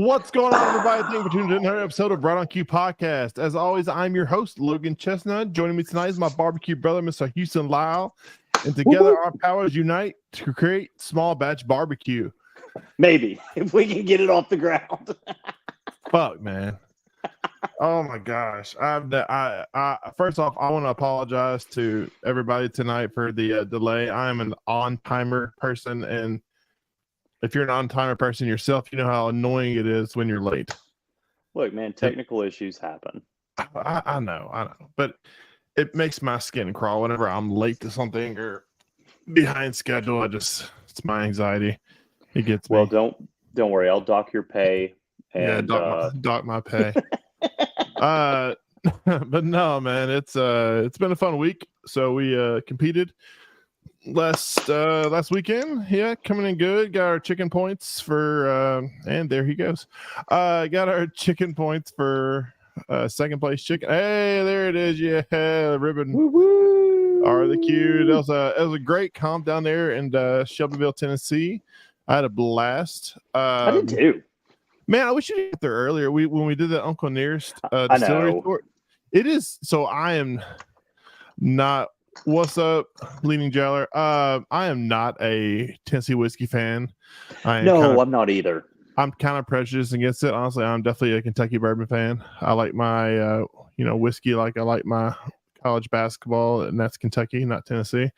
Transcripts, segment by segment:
What's going on, everybody? Thank you for tuning in to another episode of Right on Cue Podcast. As always, I'm your host, Logan Chestnut. Joining me tonight is my barbecue brother, Mr. Houston Lyle. And together, our powers unite to create small batch barbecue. Maybe, if we can get it off the ground. Fuck, man. Oh, my gosh. First off, I want to apologize to everybody tonight for the delay. I am an on-timer person, and if you're an on-timer person yourself, you know how annoying it is when you're late. Look, man, technical issues happen. I know. But it makes my skin crawl whenever I'm late to something or behind schedule. It's my anxiety. It gets me. Well, don't worry. I'll dock your pay. And, dock my pay. But no, man, it's been a fun week. So we competed last weekend. Yeah, coming in good. Got our chicken points for and there he goes. Got our chicken points for second place chicken. Hey, there it is. Yeah, the ribbon. Woo-woo. Are the cute. It was a great comp down there in Shelbyville, Tennessee. I had a blast. I did too. Man, I wish you get there earlier. When we did the Uncle Nearest I distillery know. tour. It is so. I am not. What's up, Leaning Jailer? I am not a Tennessee whiskey fan. I'm not either. I'm kind of prejudiced against it. Honestly, I'm definitely a Kentucky bourbon fan. I like my whiskey like I like my college basketball, and that's Kentucky, not Tennessee. In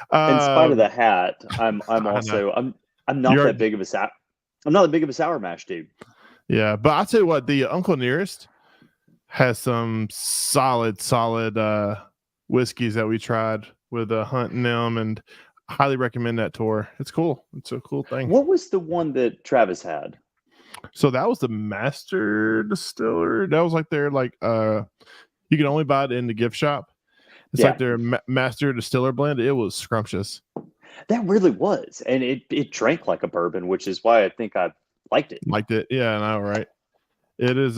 spite of the hat, I'm also I'm not that big of a sour mash dude. Yeah, but I'll tell you what, the Uncle Nearest has some solid whiskeys that we tried with Hunt and them, and I highly recommend that tour. It's cool. It's a cool thing. What was the one that Travis had? So that was the Master Distiller. That was like their you can only buy it in the gift shop. It's like their Master Distiller blend. It was scrumptious. That really was, and it drank like a bourbon, which is why I think I liked it. Yeah, I know, right? It is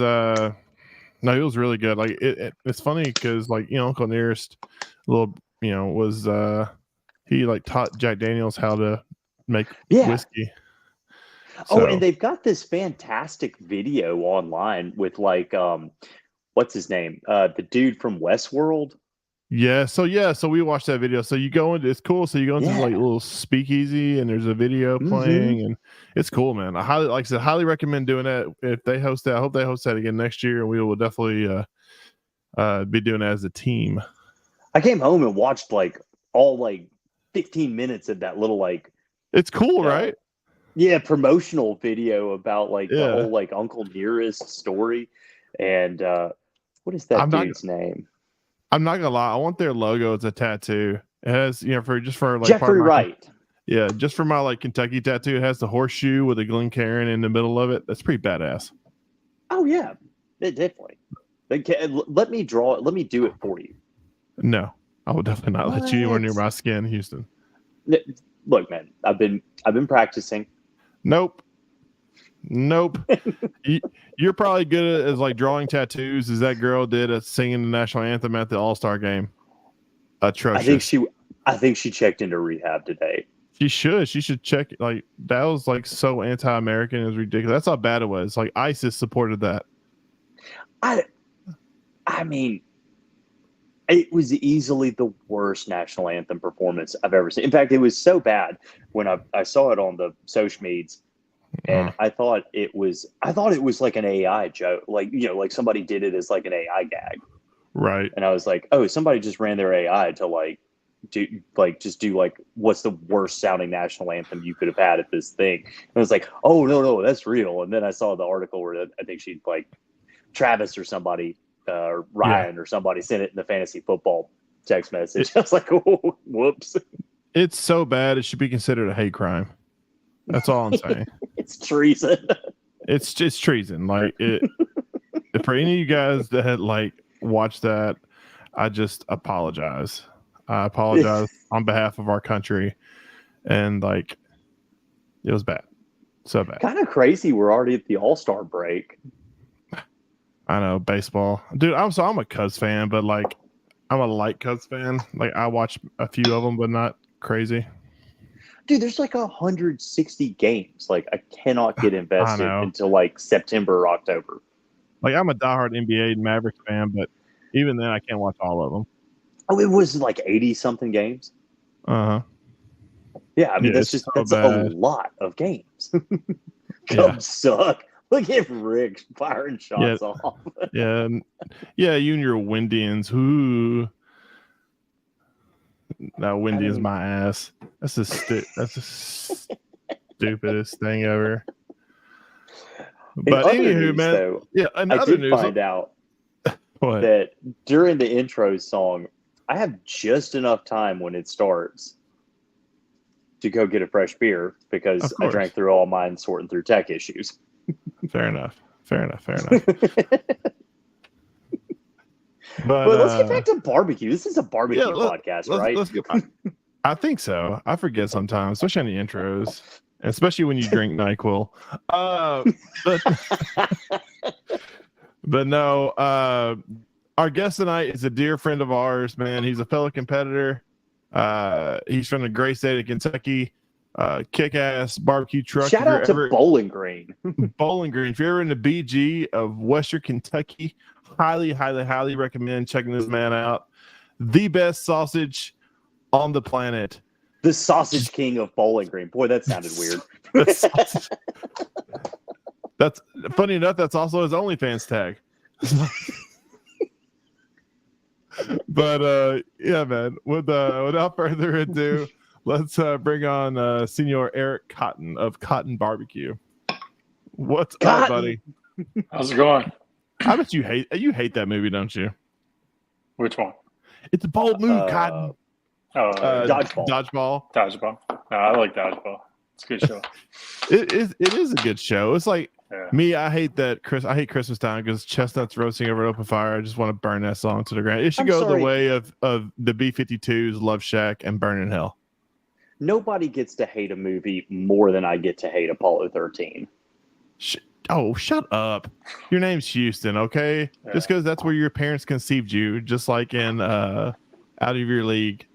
no, it was really good. Like it's funny because Uncle Nearest was he taught Jack Daniels how to make whiskey. So. Oh, and they've got this fantastic video online with what's his name? The dude from Westworld. Yeah, so we watched that video. So you go into, it's cool. So you go into this little speakeasy, and there's a video playing, and it's cool, man. I highly recommend doing that. If they host that, I hope they host that again next year, and we will definitely be doing that as a team. I came home and watched all 15 minutes of that little It's cool, right? Yeah, promotional video about the whole Uncle Nearest story, and what is that dude's name? I'm not gonna lie. I want their logo as a tattoo. It has, for Jeffrey Wright. Yeah, just for my Kentucky tattoo, it has the horseshoe with a Glencairn in the middle of it. That's pretty badass. Oh yeah, it definitely. Let me draw it. Let me do it for you. No, I will definitely not let you anywhere near my skin, Houston. Look, man, I've been practicing. Nope. You're probably good at drawing tattoos as that girl did at singing the national anthem at the All-Star game. Atrocious. I think she checked into rehab today. She should check. That was so anti-American. It was ridiculous. That's how bad it was. ISIS supported that. I mean, it was easily the worst national anthem performance I've ever seen. In fact, it was so bad when I saw it on the social medias. And I thought it was like an AI joke, somebody did it as an AI gag, right? And I was like, oh, somebody just ran their AI to do what's the worst sounding national anthem you could have had at this thing? And I was like, oh no, that's real. And then I saw the article where I think she'd Travis or somebody, Ryan or somebody sent it in the fantasy football text message. I was like, oh, whoops! It's so bad it should be considered a hate crime. That's all I'm saying. It's treason. It's just treason. For any of you guys that had watched that, I just apologize. I apologize on behalf of our country, and it was bad, so bad. Kind of crazy. We're already at the All-Star break. I know, baseball, dude. I'm a Cubs fan, but I'm a light Cubs fan. I watch a few of them, but not crazy. dude, there's like 160 games. Like, I cannot get invested know. until like September or October. Like, I'm a diehard NBA and Mavericks fan, but even then, I can't watch all of them. Oh, it was like 80 something games. Uh-huh. Yeah, I mean, Yeah, that's it's so that's a bad. lot of games. Yeah. Cubs suck. Look at Rick firing Yeah. shots off. Yeah. Yeah, you and your Windians. Ooh. No, Windy is my ass. That's that's the stupidest thing ever. But anywho, news, man. though, Yeah, and I other did news. find out What? that during the intro song, I have just enough time when it starts to go get a fresh beer because I drank through all mine sorting through tech issues. Fair enough. But let's get back to barbecue. This is a barbecue podcast, right? Let's get, I think so. I forget sometimes, especially on the intros, especially when you drink NyQuil. But no, our guest tonight is a dear friend of ours, man. He's a fellow competitor. He's from the great state of Kentucky. Kick-ass barbecue truck. Shout out to Bowling Green. Bowling Green. If you're ever in the BG of Western Kentucky, highly recommend checking this man out. The best sausage on the planet. The sausage king of Bowling Green. Boy, that sounded weird. That's funny enough. That's also his OnlyFans tag. But yeah, man. Without further ado, let's bring on Senor Eric Cotton of Cotton Barbecue. What's up, buddy? How's it going? I bet you hate that movie, don't you? Which one? It's a bold move, Cotton. Dodgeball. No, I like Dodgeball. It's a good show. It is a good show. It's like me. I hate Christmas time because chestnuts roasting over an open fire. I just want to burn that song to the ground. It should go the way of the B-52s, Love Shack, and Burn in Hell. Nobody gets to hate a movie more than I get to hate Apollo 13. Shut up. Your name's Houston, okay? Yeah. Just because that's where your parents conceived you, just like in Out of Your League.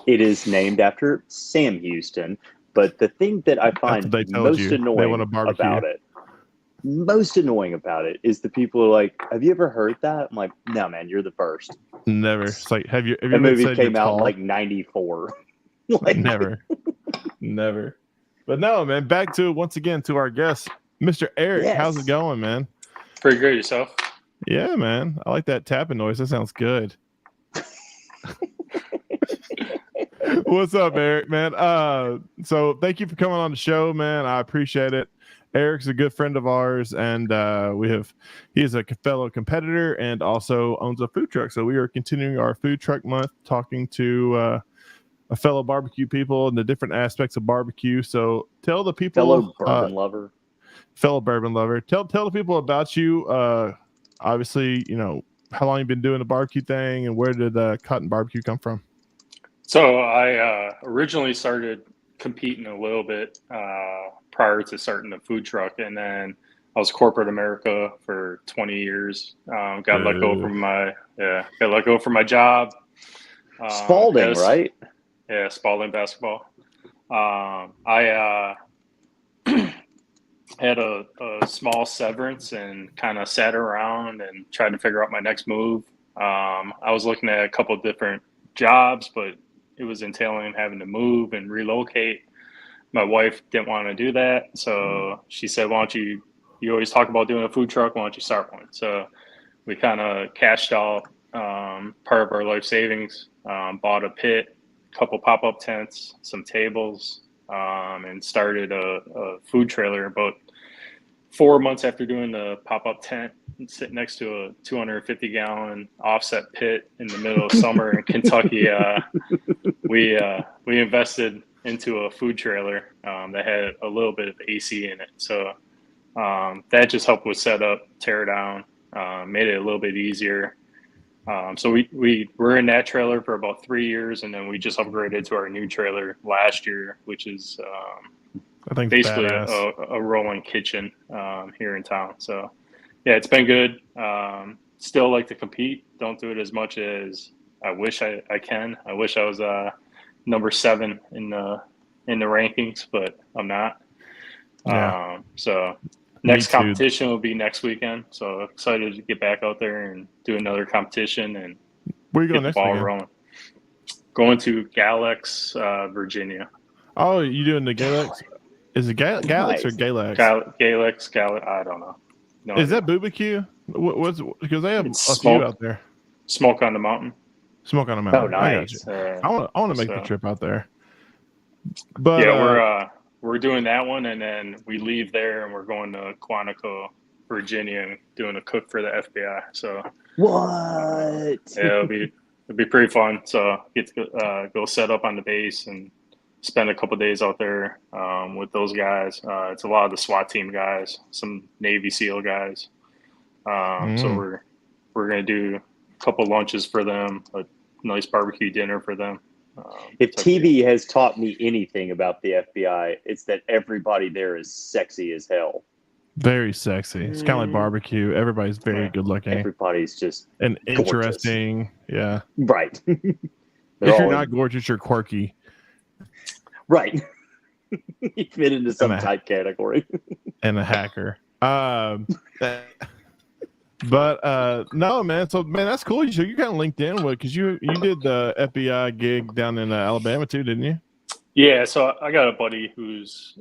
It is named after Sam Houston, but the thing that I find most annoying about it is the people who are like, have you ever heard that? I'm like, no, man, you're the first. Never. It's like, have you that movie came out in like 94. Like, never. But no, man, back to once again to our guest, Mr. Eric. Yes. How's it going, man? Pretty good. Yourself? Yeah, man. I like that tapping noise. That sounds good. What's up, Eric, man? So thank you for coming on the show, man. I appreciate it. Eric's a good friend of ours, and he is a fellow competitor and also owns a food truck. So we are continuing our food truck month, talking to a fellow barbecue people and the different aspects of barbecue. So tell the people, fellow bourbon lover. Tell the people about you. Obviously, you know how long you've been doing the barbecue thing, and where did Cotton Barbecue come from? So I originally started competing a little bit prior to starting the food truck, and then I was corporate America for 20 years. Got let go from my job. Spalding, right? Yeah, Spalding basketball. I had a small severance and kind of sat around and tried to figure out my next move. I was looking at a couple of different jobs, but it was entailing having to move and relocate. My wife didn't want to do that, so she said, why don't you always talk about doing a food truck, why don't you start one? So we kind of cashed out part of our life savings, bought a pit, a couple pop-up tents, some tables, and started a food trailer. About 4 months after doing the pop-up tent, sitting next to a 250-gallon offset pit in the middle of summer in Kentucky, we invested into a food trailer that had a little bit of AC in it. So that just helped with setup, tear down, made it a little bit easier. So we were in that trailer for about 3 years, and then we just upgraded to our new trailer last year, which is I think basically a rolling kitchen here in town. So yeah, it's been good. Still like to compete. Don't do it as much as I wish I can. I wish I was number 7 in the in the rankings, but I'm not. Yeah. So Me next too. competition will be next weekend. So excited to get back out there and do another competition and Where you get going the next ball weekend? rolling. Going to Galax, Virginia. Oh, you doing the Galax? Is it Galax or Nice. Galax? I don't know. No Is idea. that BBQ? What's because they have It's a few smoke. out there. Smoke on the mountain. Smoke on a Oh, mountain. I got you. nice. I want to make the so- trip out there. But Yeah, we're doing that one, and then we leave there, and we're going to Quantico, Virginia, and doing a cook for the FBI. So What? yeah, it'll be pretty fun. So get to go set up on the base and spend a couple days out there with those guys. It's a lot of the SWAT team guys, some Navy SEAL guys. So we're gonna do a couple lunches for them, a nice barbecue dinner for them. If type deal. TV has taught me anything about the FBI, it's that everybody there is sexy as hell. very sexy. It's kind of like barbecue. Everybody's very Yeah. good looking Everybody's just and gorgeous. interesting. Yeah. right. If They're you're all not gorgeous, you're quirky. right. You fit into some And a- type category. and a hacker. But no, man. So man, that's cool. So you kind of linked in with because you did the FBI gig down in Alabama too, didn't you? Yeah, so I got a buddy who's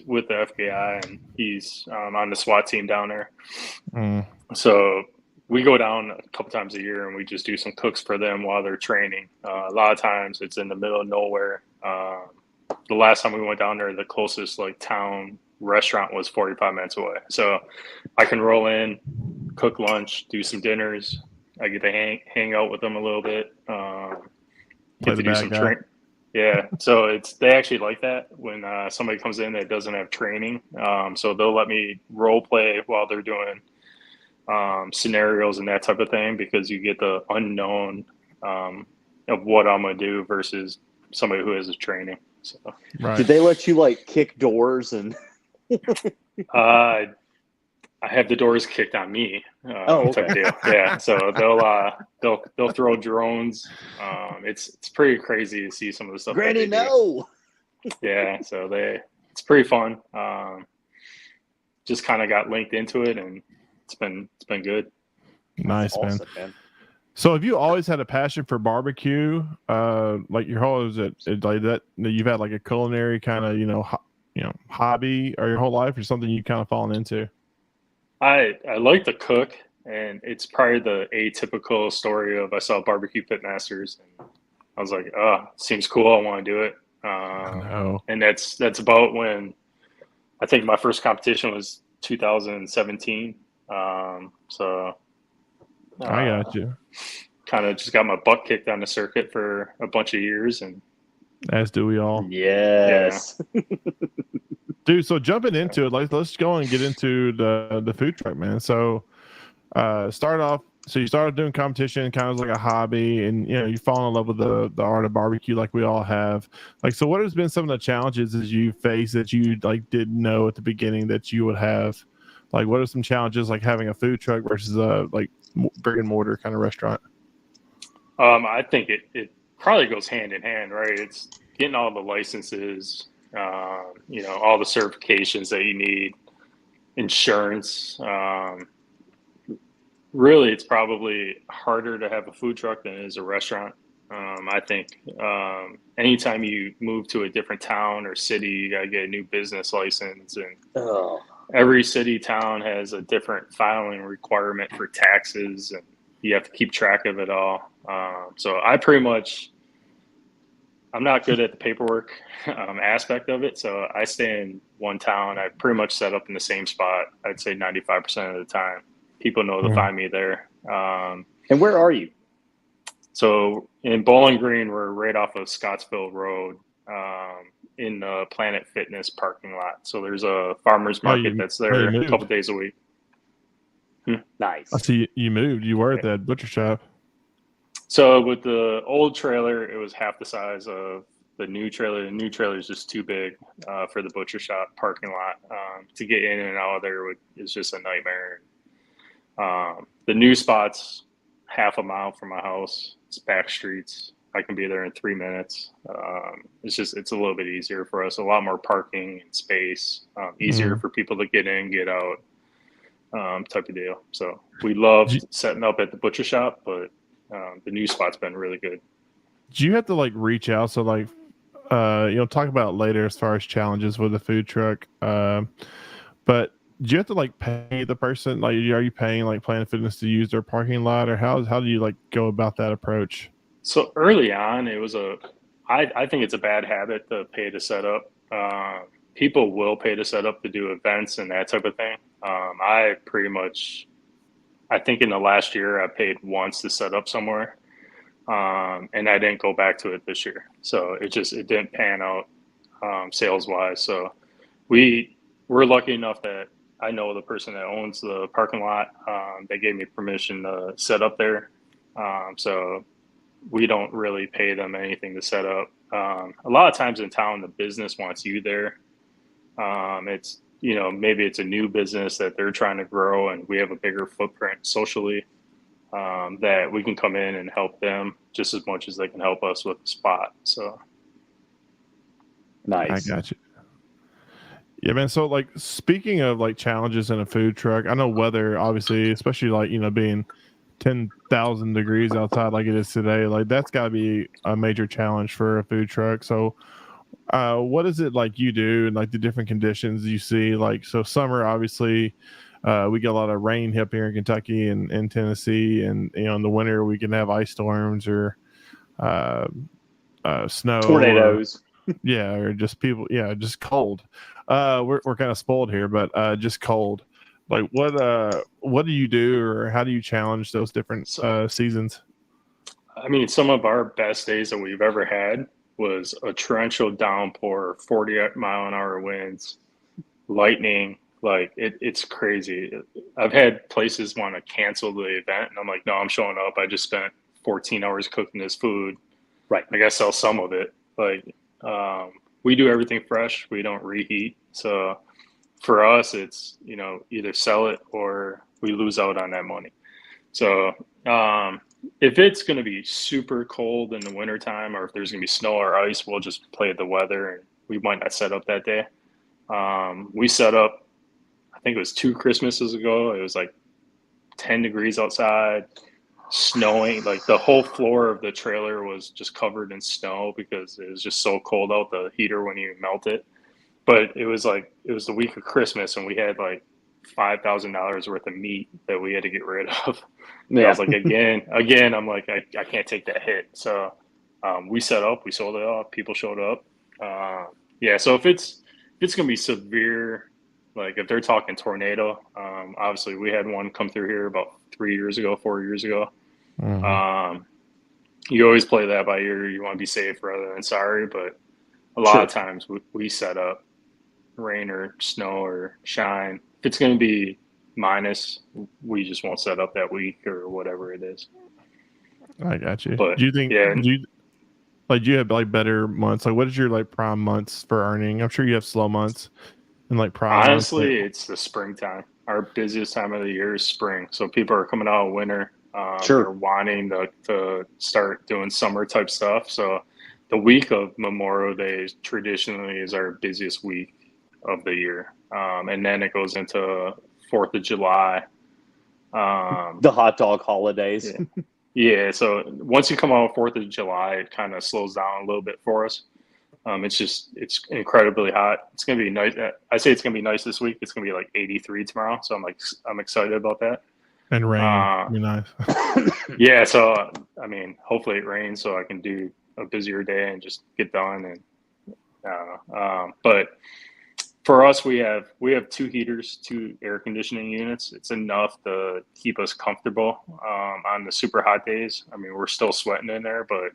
with the FBI, and he's on the SWAT team down there. So we go down a couple times a year, and we just do some cooks for them while they're training. A lot of times it's in the middle of nowhere. The last time we went down there, the closest like town restaurant was 45 minutes away. So I can roll in, cook lunch, do some dinners. I get to hang out with them a little bit. Get to do some training. Yeah, so they actually like that when somebody comes in that doesn't have training. So they'll let me role play while they're doing scenarios and that type of thing, because you get the unknown of what I'm gonna do versus somebody who has a training. So, Right. Did they let you like kick doors and? I have the doors kicked on me. Okay. Type deal. Yeah, so they'll throw drones. It's pretty crazy to see some of the stuff. Granny, that they no. do. Yeah, so it's pretty fun. Just kind of got linked into it, and it's been good. Nice, That's awesome, man. So have you always had a passion for barbecue? Like your whole is it like that you've had like a culinary kind of hobby or your whole life, or something you kind of fallen into? I like to cook, and it's probably the atypical story of I saw Barbecue Pitmasters, and I was like, oh, seems cool. I want to do it. And that's about when I think my first competition was 2017. So I got you. Kind of just got my butt kicked on the circuit for a bunch of years, and As do we all. Yes. Dude, so jumping into it, let's go and get into the food truck, man. So start off, so you started doing competition kind of like a hobby, and you fall in love with the art of barbecue like we all have. Like, so what has been some of the challenges that you face that you like didn't know at the beginning that you would have? Like, what are some challenges like having a food truck versus a like brick and mortar kind of restaurant? I think it probably goes hand in hand, right? It's getting all the licenses, all the certifications that you need, insurance. Really, it's probably harder to have a food truck than it is a restaurant. I think anytime you move to a different town or city, you got to get a new business license, and every city town has a different filing requirement for taxes, and you have to keep track of it all. So I'm not good at the paperwork aspect of it. So I stay in one town. I pretty much set up in the same spot. I'd say 95% of the time. People know to find me there. And where are you? So in Bowling Green, we're right off of Scottsville Road in the Planet Fitness parking lot. So there's a farmer's market that's there a couple days a week. Nice. I see you moved. You were at that butcher shop. So with the old trailer, it was half the size of the new trailer. The new trailer is just too big for the butcher shop parking lot. To get in and out of there is just a nightmare. The new spot's half a mile from my house. It's back streets. I can be there in 3 minutes. It's a little bit easier for us. A lot more parking and space. Easier for people to get in, get out. Type of deal. So we loved setting up at the butcher shop, but the new spot's been really good. Do you have to like reach out? So like, talk about it later as far as challenges with the food truck. But do you have to like pay the person? Like, are you paying like Planet Fitness to use their parking lot, or how do you like go about that approach? So early on, it was I think it's a bad habit to pay to set up. People will pay to set up to do events and that type of thing. I think in the last year I paid once to set up somewhere, and I didn't go back to it this year. So it didn't pan out sales wise. So we're lucky enough that I know the person that owns the parking lot. They gave me permission to set up there. So we don't really pay them anything to set up. A lot of times in town, the business wants you there. It's, maybe it's a new business that they're trying to grow and we have a bigger footprint socially, that we can come in and help them just as much as they can help us with the spot. So. Nice. I got you. Yeah, man. So like, speaking of like challenges in a food truck, I know weather, obviously, especially like, being 10,000 degrees outside like it is today, like that's got to be a major challenge for a food truck. So what is it like you do and like the different conditions you see? Like, so summer, obviously, we get a lot of rain up here in Kentucky and Tennessee, and in the winter we can have ice storms or snow, tornadoes, or just people, just cold. We're kind of spoiled here, but just cold. Like what do you do, or how do you challenge those different seasons? I mean, some of our best days that we've ever had was a torrential downpour, 40-mile-an-hour winds, lightning. Like it's crazy. I've had places want to cancel the event, and I'm like, no, I'm showing up. I just spent 14 hours cooking this food. Right. I gotta sell some of it. Like, we do everything fresh. We don't reheat. So for us, it's, either sell it or we lose out on that money. So if it's going to be super cold in the wintertime, or if there's going to be snow or ice, we'll just play the weather and we might not set up that day. We set up, I think it was 2 Christmases ago. It was like 10 degrees outside, snowing. Like the whole floor of the trailer was just covered in snow because it was just so cold out, the heater when you melt it. But it was the week of Christmas, and we had like $5,000 worth of meat that we had to get rid of. Yeah. I was like, again, I'm like, I can't take that hit. So we set up, we sold it off, people showed up. So if it's gonna be severe, like if they're talking tornado, obviously we had one come through here about 4 years ago. Mm-hmm. You always play that by ear. You want to be safe rather than sorry, but a lot of times we set up, rain or snow or shine. If it's going to be minus, we just won't set up that week or whatever it is. I got you. But do you think do you have like better months? Like, what is your like prime months for earning? I'm sure you have slow months and like prime honestly months. It's the springtime. Our busiest time of the year is spring, so people are coming out of winter. They're wanting to start doing summer type stuff. So the week of Memorial Day traditionally is our busiest week of the year. And then it goes into 4th of July. The hot dog holidays. Yeah. So once you come out 4th of July, it kind of slows down a little bit for us. It's incredibly hot. It's going to be nice. I say it's going to be nice this week. It's going to be like 83 tomorrow. So I'm excited about that. And rain. Be nice. Yeah. So, I mean, hopefully it rains so I can do a busier day and just get done. And, but for us, we have 2 heaters, 2 air conditioning units. It's enough to keep us comfortable on the super hot days. I mean, we're still sweating in there, but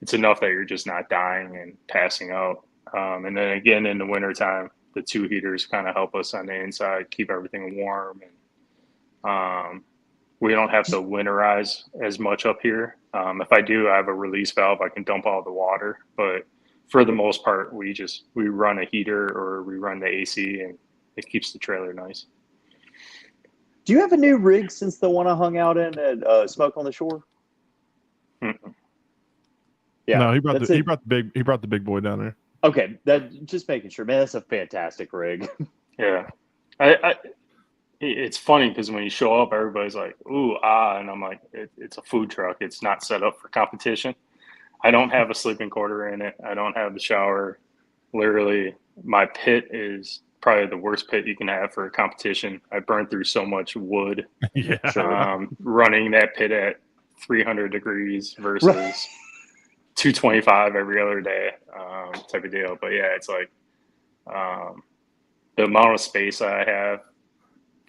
it's enough that you're just not dying and passing out. And then again, in the wintertime, the 2 heaters kind of help us on the inside, keep everything warm. And we don't have to winterize as much up here. If I do, I have a release valve. I can dump all the water, but for the most part, we run a heater or we run the AC, and it keeps the trailer nice. Do you have a new rig since the one I hung out in at Smoke on the Shore? Mm-mm. Yeah, No, he brought that's the it. he brought the big boy down there. Okay, that just making sure, man. That's a fantastic rig. Yeah. It's funny because when you show up, everybody's like, ooh, ah. And I'm like, it's a food truck. It's not set up for competition. I don't have a sleeping quarter in it. I don't have the shower. Literally, my pit is probably the worst pit you can have for a competition. I burned through so much wood Yeah. running that pit at 300 degrees versus Right. 225 every other day type of deal. But yeah, it's like the amount of space I have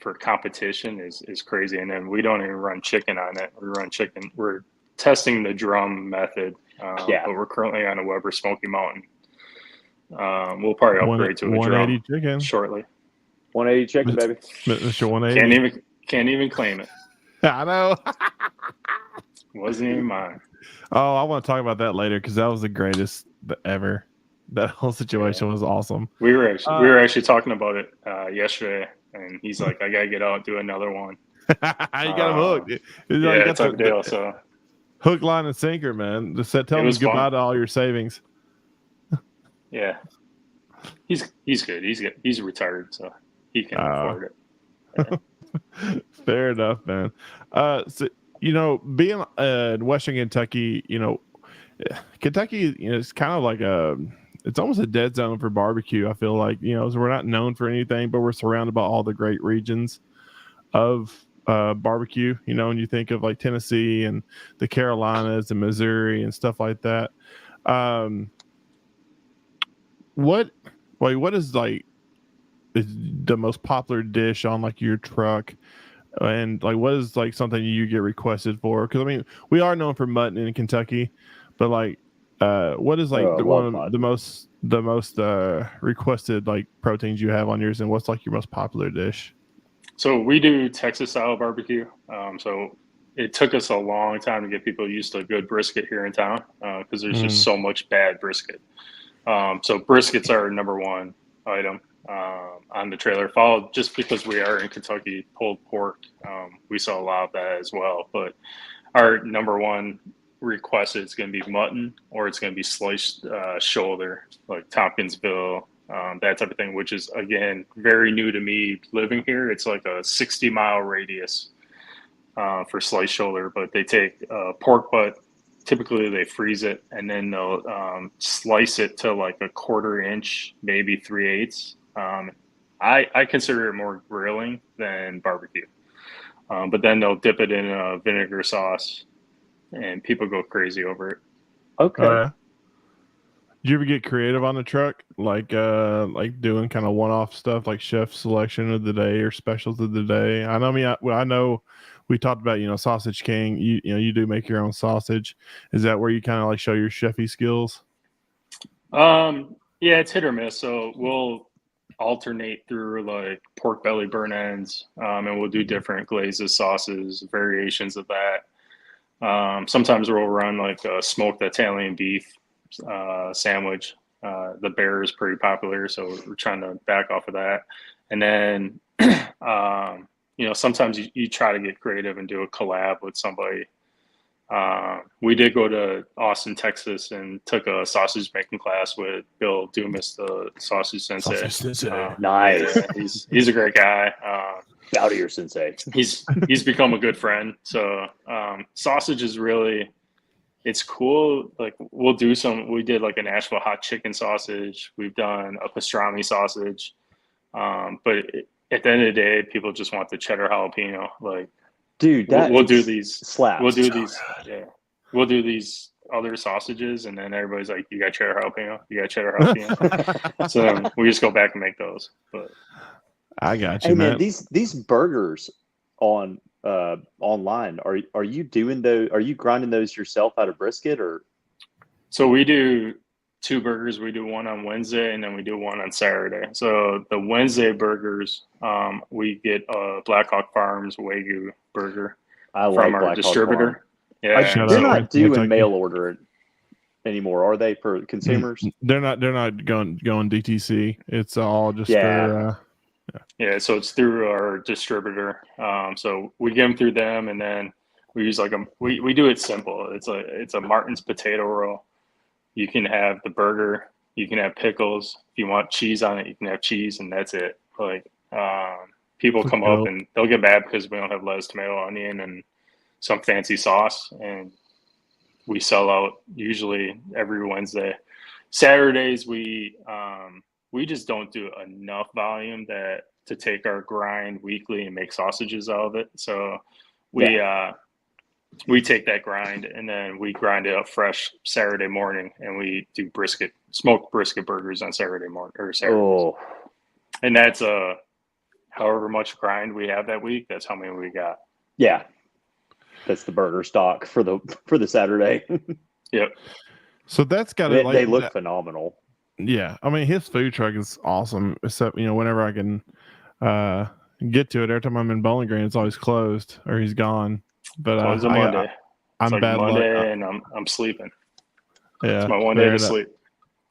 for competition is crazy. And then we don't even run chicken on it. We run chicken. We're testing the drum method, Yeah. but we're currently on a Weber Smoky Mountain. We'll probably upgrade to a 180 drum chicken. shortly. 180 chicken, baby. Mr. 180. Can't even claim it. I know. Wasn't even mine. Oh, I want to talk about that later because that was the greatest ever. That whole situation was awesome. We were actually talking about it yesterday, and he's like, "I gotta get out, do another one." You got him hooked. Yeah, it's a deal. So hook, line, and sinker, man. Just tell It him was goodbye fun. to all your savings. yeah, he's good. He's retired, so he can afford it. Fair enough, man. So being in Western Kentucky, Kentucky, it's kind of like it's almost a dead zone for barbecue. I feel like, so we're not known for anything, but we're surrounded by all the great regions of barbecue. When you think of like Tennessee and the Carolinas and Missouri and stuff like that. What is like is the most popular dish on like your truck? And like, what is like something you get requested for? Because I mean, we are known for mutton in Kentucky, but like, what is like one of the most requested like proteins you have on yours, and what's like your most popular dish? So we do Texas style barbecue. So it took us a long time to get people used to good brisket here in town because there's just so much bad brisket. So briskets are number one item on the trailer, followed just because we are in Kentucky, pulled pork. We sell a lot of that as well. But our number one request is going to be mutton, or it's going to be sliced shoulder, like Tompkinsville, that type of thing, which is, again, very new to me living here. It's like a 60-mile radius for sliced shoulder, but they take pork butt. Typically, they freeze it, and then they'll slice it to like a 1/4 inch, maybe 3/8. I consider it more grilling than barbecue. But then they'll dip it in a vinegar sauce, and people go crazy over it. Okay. Do you ever get creative on the truck, like doing kind of one-off stuff, like chef selection of the day or specials of the day? I know. I know we talked about Sausage King. You do make your own sausage. Is that where you kind of like show your chefy skills? Yeah, it's hit or miss. So we'll alternate through like pork belly burn ends, and we'll do different glazes, sauces, variations of that. Sometimes we'll run like a smoked Italian beef sandwich. The Bear is pretty popular, so we're trying to back off of that. And then, sometimes you try to get creative and do a collab with somebody. We did go to Austin, Texas, and took a sausage making class with Bill Dumas, the sausage sensei. Nice. Yeah, he's a great guy. Out of your sensei. He's become a good friend. So sausage is really, it's cool. Like we did like a Nashville hot chicken sausage. We've done a pastrami sausage. But at the end of the day, people just want the cheddar jalapeno. Like, dude, we'll do these slaps. We'll do these. Yeah, we'll do these other sausages, and then everybody's like, "You got cheddar jalapeno? You got cheddar jalapeno?" So then we just go back and make those. But I got you, hey, man. These burgers on online, are you doing those? Are you grinding those yourself out of brisket, or? So we do 2 burgers. We do one on Wednesday, and then we do one on Saturday. So the Wednesday burgers, we get Blackhawk Farms Wagyu burger from our distributor. Farm. Yeah, they're not doing mail order anymore, are they, for consumers? They're not going DTC. It's all just for yeah. So it's through our distributor. So we get them through them, and then we use like we do it simple. It's a Martin's potato roll. You can have the burger, you can have pickles. If you want cheese on it, you can have cheese, and that's it. Like people come up and they'll get mad because we don't have lettuce, tomato, onion, and some fancy sauce, and we sell out usually every Wednesday. Saturdays we just don't do enough volume to take our grind weekly and make sausages out of it. So we take that grind and then we grind it up fresh Saturday morning, and we do smoked brisket burgers on Saturday morning or Saturday. Oh. And that's however much grind we have that week, that's how many we got. Yeah. That's the burger stock for the Saturday. Yep. So that's got to they look phenomenal. Yeah, I mean his food truck is awesome. Except whenever I can get to it, every time I'm in Bowling Green, it's always closed or he's gone. But Closed on Monday. I'm like bad Monday, luck. and I'm sleeping. Yeah, it's my one day to sleep.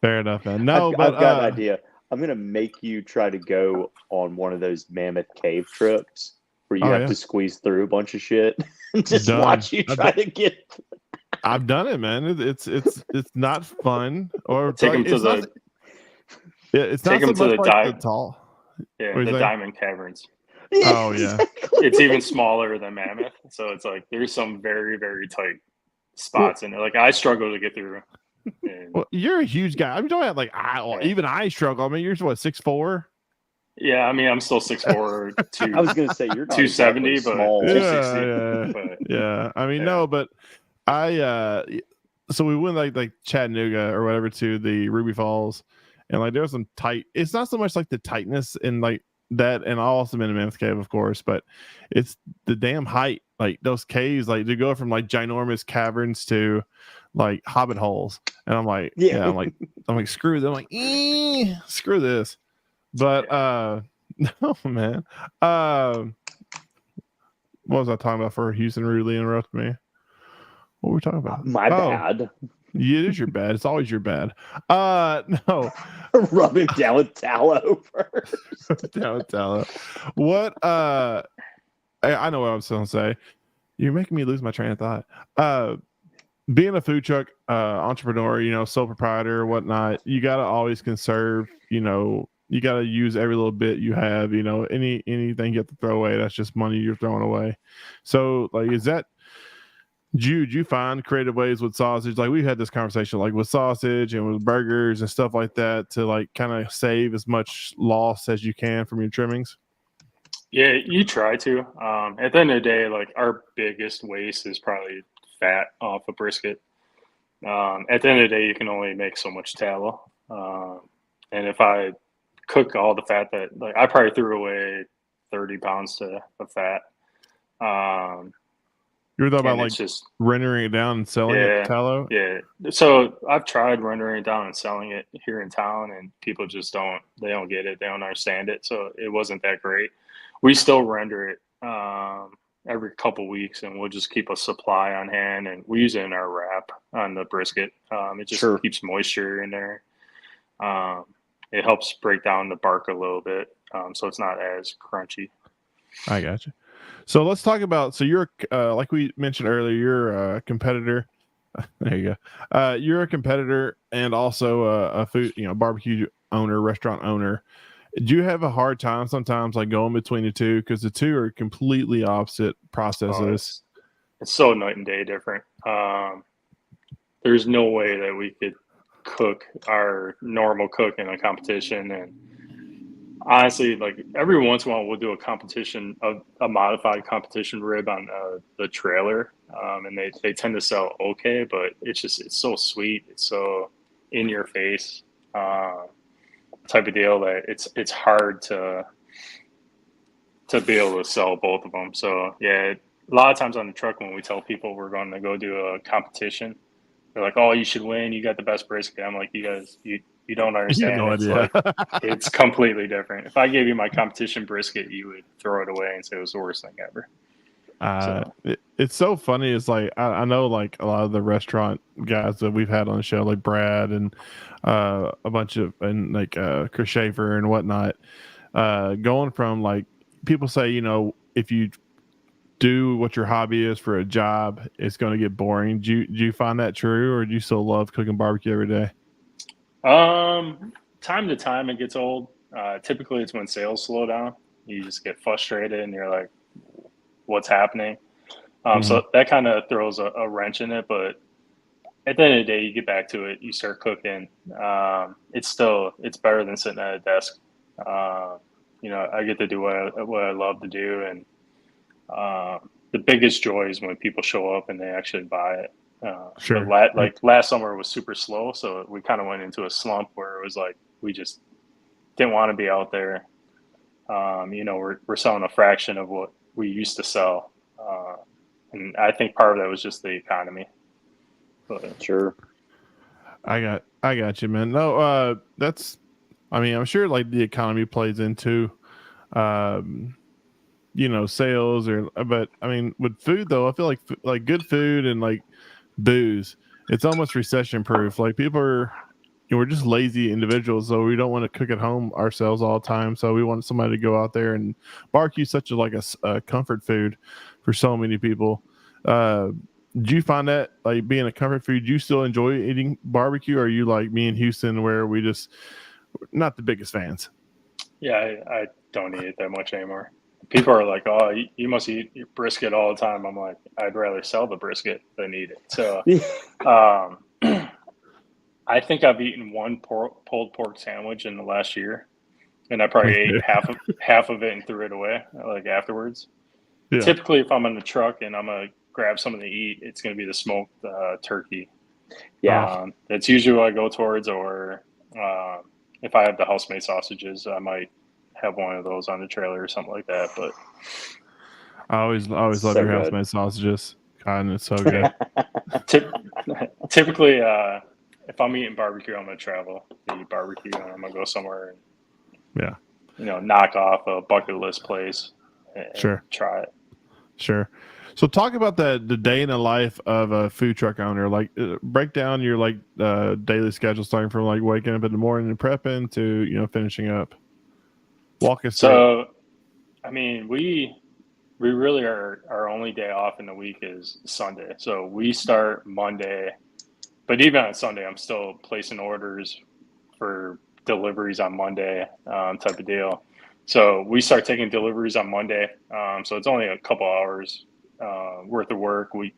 Fair enough, man. No, I've got an idea. I'm gonna make you try to go on one of those mammoth cave trips where you have to squeeze through a bunch of shit and just watch you try to get. I've done it, man. It's not fun. Or take them to the. It's not so much like the tall. Yeah, the Diamond Caverns. Oh yeah, it's even smaller than Mammoth, so it's like there's some very very tight spots in there. Like I struggle to get through. And, well, you're a huge guy. I'm talking about even I struggle. I mean, you're what 6'4"? Yeah, I mean I'm still 6'4", I was gonna say you're not 270, exactly but small. 260. Yeah. But, yeah. I mean no, but so we went like Chattanooga or whatever to the Ruby Falls, and like there was some tight. It's not so much like the tightness and like that, and I also been in Mammoth Cave, of course, but it's the damn height. Like those caves, like to go from like ginormous caverns to like hobbit holes, and I'm like, I'm like screw them. I'm like, screw this. But no, man. What was I talking about for Houston rudely interrupted me? What were we talking about? My bad. Yeah, it is your bad. It's always your bad. No. Rub him down with tallow first. Down with tallow. What? I know what I was going to say. You're making me lose my train of thought. Being a food truck entrepreneur, sole proprietor or whatnot, you got to always conserve. You got to use every little bit you have. Anything you have to throw away, that's just money you're throwing away. So, like, is that? Did you find creative ways with sausage? Like we've had this conversation, like with sausage and with burgers and stuff like that, to like kind of save as much loss as you can from your trimmings. Yeah, you try to. At the end of the day, like our biggest waste is probably fat off a brisket. At the end of the day, you can only make so much tallow. And if I cook all the fat I probably threw away 30 pounds of fat. You were talking about like just rendering it down and selling it tallow? Yeah. So I've tried rendering it down and selling it here in town, and people just don't get it. They don't understand it. So it wasn't that great. We still render it every couple weeks, and we'll just keep a supply on hand, and we use it in our wrap on the brisket. It just keeps moisture in there. It helps break down the bark a little bit, so it's not as crunchy. I got you. So let's talk about. So you're like we mentioned earlier, you're a competitor. There you go. You're a competitor and also a food, barbecue owner, restaurant owner. Do you have a hard time sometimes, like going between the two, because the two are completely opposite processes? It's so night and day different. There's no way that we could cook our normal cook in a competition, and honestly, like every once in a while we'll do a competition, a modified competition rib on the trailer, and they tend to sell okay, but it's so sweet, it's so in your face type of deal that it's hard to be able to sell both of them. So yeah, a lot of times on the truck when we tell people we're going to go do a competition, they're like, "Oh, you should win. You got the best brisket." I'm like, "You guys, you don't understand. No it's idea. It's completely different. If I gave you my competition brisket, you would throw it away and say it was the worst thing ever." It's so funny. It's like I know like a lot of the restaurant guys that we've had on the show, like Brad and a bunch of like Chris Schaefer and whatnot. Going from like people say, if you do what your hobby is for a job, it's going to get boring. Do you find that true, or do you still love cooking barbecue every day? Time to time it gets old. Typically it's when sales slow down. You just get frustrated and you're like, what's happening? So that kind of throws a wrench in it, but at the end of the day, you get back to it, you start cooking. It's better than sitting at a desk. I get to do what I love to do. And the biggest joy is when people show up and they actually buy it. Sure. Like last summer was super slow, so we kind of went into a slump where it was like we just didn't want to be out there. We're selling a fraction of what we used to sell, and I think part of that was just the economy. But Sure. I got you, man. No, I'm sure like the economy plays into, sales but I mean, with food though, I feel like good food and like booze, it's almost recession proof. Like people are, we're just lazy individuals, so we don't want to cook at home ourselves all the time. So we want somebody to go out there, and barbecue is such a comfort food for so many people. Do you find that like being a comfort food, do you still enjoy eating barbecue? Or are you like me in Houston where we just not the biggest fans? yeah, I don't eat it that much anymore. People are like, "Oh, you must eat your brisket all the time." I'm like, I'd rather sell the brisket than eat it. So, I think I've eaten one pulled pork sandwich in the last year, and I probably ate half of it and threw it away like afterwards. Yeah. Typically, if I'm in the truck and I'm gonna grab something to eat, it's gonna be the smoked turkey. Yeah. That's usually what I go towards, or if I have the house-made sausages, I might have one of those on the trailer or something like that. But I always love So your good. house-made sausages. God, it's so good. typically, if I'm eating barbecue, I'm gonna travel to eat barbecue, and I'm gonna go somewhere and knock off a bucket list place and Sure. try it. Sure. So talk about the day in the life of a food truck owner. Like break down your daily schedule, starting from like waking up in the morning and prepping to finishing up. Walk us through. So, I mean, we really are, our only day off in the week is Sunday. So we start Monday, but even on Sunday, I'm still placing orders for deliveries on Monday, type of deal. So we start taking deliveries on Monday. So it's only a couple hours worth of work. We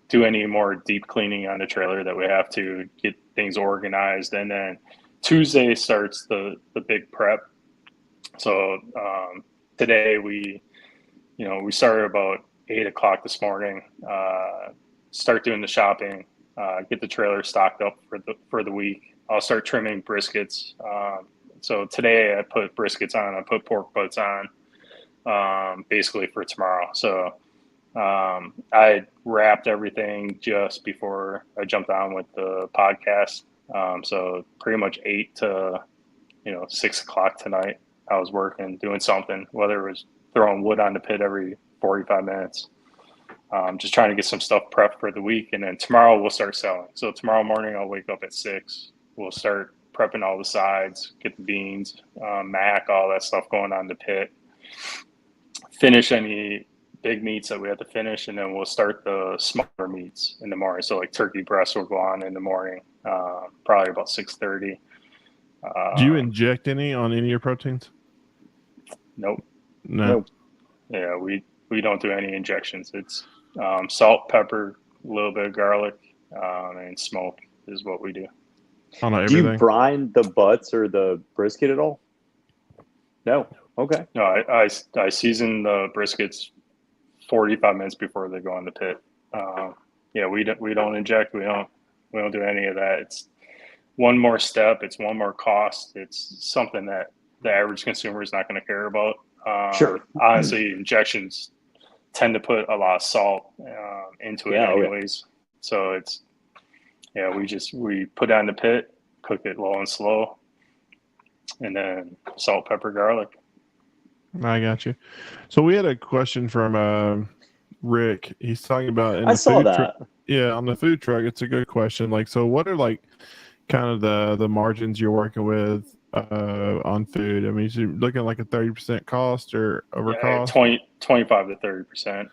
do any more deep cleaning on the trailer that we have to get things organized, and then Tuesday starts the big prep. So today we started about 8 o'clock this morning. Start doing the shopping, get the trailer stocked up for the week. I'll start trimming briskets. So today I put briskets on. I put pork butts on, basically for tomorrow. So I wrapped everything just before I jumped on with the podcast. So pretty much 8 to 6 o'clock tonight, I was working, doing something, whether it was throwing wood on the pit every 45 minutes, just trying to get some stuff prepped for the week. And then tomorrow we'll start selling. So tomorrow morning I'll wake up at 6. We'll start prepping all the sides, get the beans, mac, all that stuff going on the pit, finish any big meats that we have to finish, and then we'll start the smaller meats in the morning. So like turkey breast will go on in the morning, probably about 6:30. Do you inject any on any of your proteins? Nope. No. Nope. Yeah, we don't do any injections. It's salt, pepper, a little bit of garlic, and smoke is what we do. On Do everything. you brine the butts or the brisket at all? No. Okay. No, I season the briskets 45 minutes before they go in the pit. We don't inject. We don't do any of that. It's one more step. It's one more cost. It's something that the average consumer is not going to care about. Sure. Honestly, injections tend to put a lot of salt into it anyways. So it's we put it on the pit, cook it low and slow, and then salt, pepper, garlic. I got you. So we had a question from Rick. He's talking about I saw that. On the food truck. It's a good question. Like, so what are like kind of the margins you're working with on food? I mean, is you looking like a 30% cost or over Yeah, cost? 25 to 30%.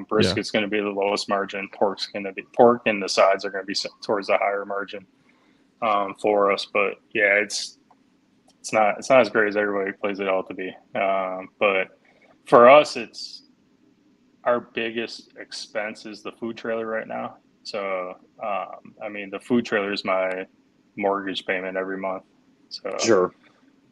Brisket's going to be the lowest margin. Pork and the sides are going to be towards the higher margin for us. But yeah, it's not as great as everybody plays it out to be. But for us, it's our biggest expense is the food trailer right now. So I mean, the food trailer is my mortgage payment every month. So Sure.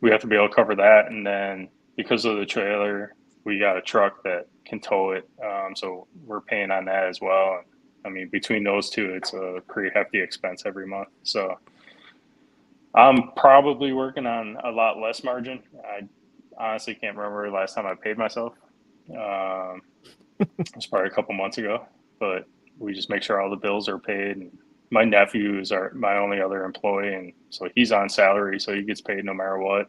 we have to be able to cover that, and then because of the trailer, we got a truck that can tow it. So we're paying on that as well. I mean, between those two, it's a pretty hefty expense every month. So I'm probably working on a lot less margin. I honestly can't remember the last time I paid myself. It was probably a couple months ago, but we just make sure all the bills are paid. And my nephew is my only other employee, and so he's on salary, so he gets paid no matter what.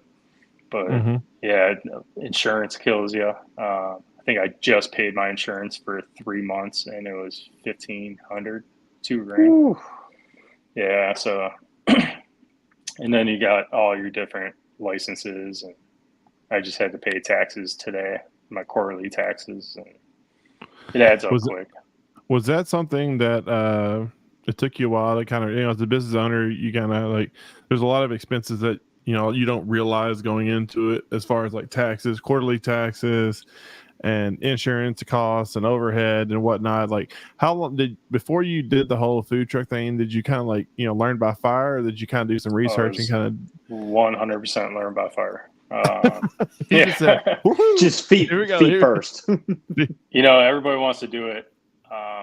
But Mm-hmm. yeah, insurance kills you. I think I just paid my insurance for 3 months, and it was $1,500, $2,000. Ooh. Yeah, so and then you got all your different licenses, and I just had to pay taxes today, my quarterly taxes, and it adds up quick. Was that something that it took you a while to kind of, as a business owner, you kind of like, there's a lot of expenses that, you don't realize going into it, as far as like taxes, quarterly taxes and insurance costs and overhead and whatnot. Like, how long before you did the whole food truck thing, did you kind of like, learn by fire, or did you kind of do some research and kind of 100% learn by fire? Just feet first. Everybody wants to do it.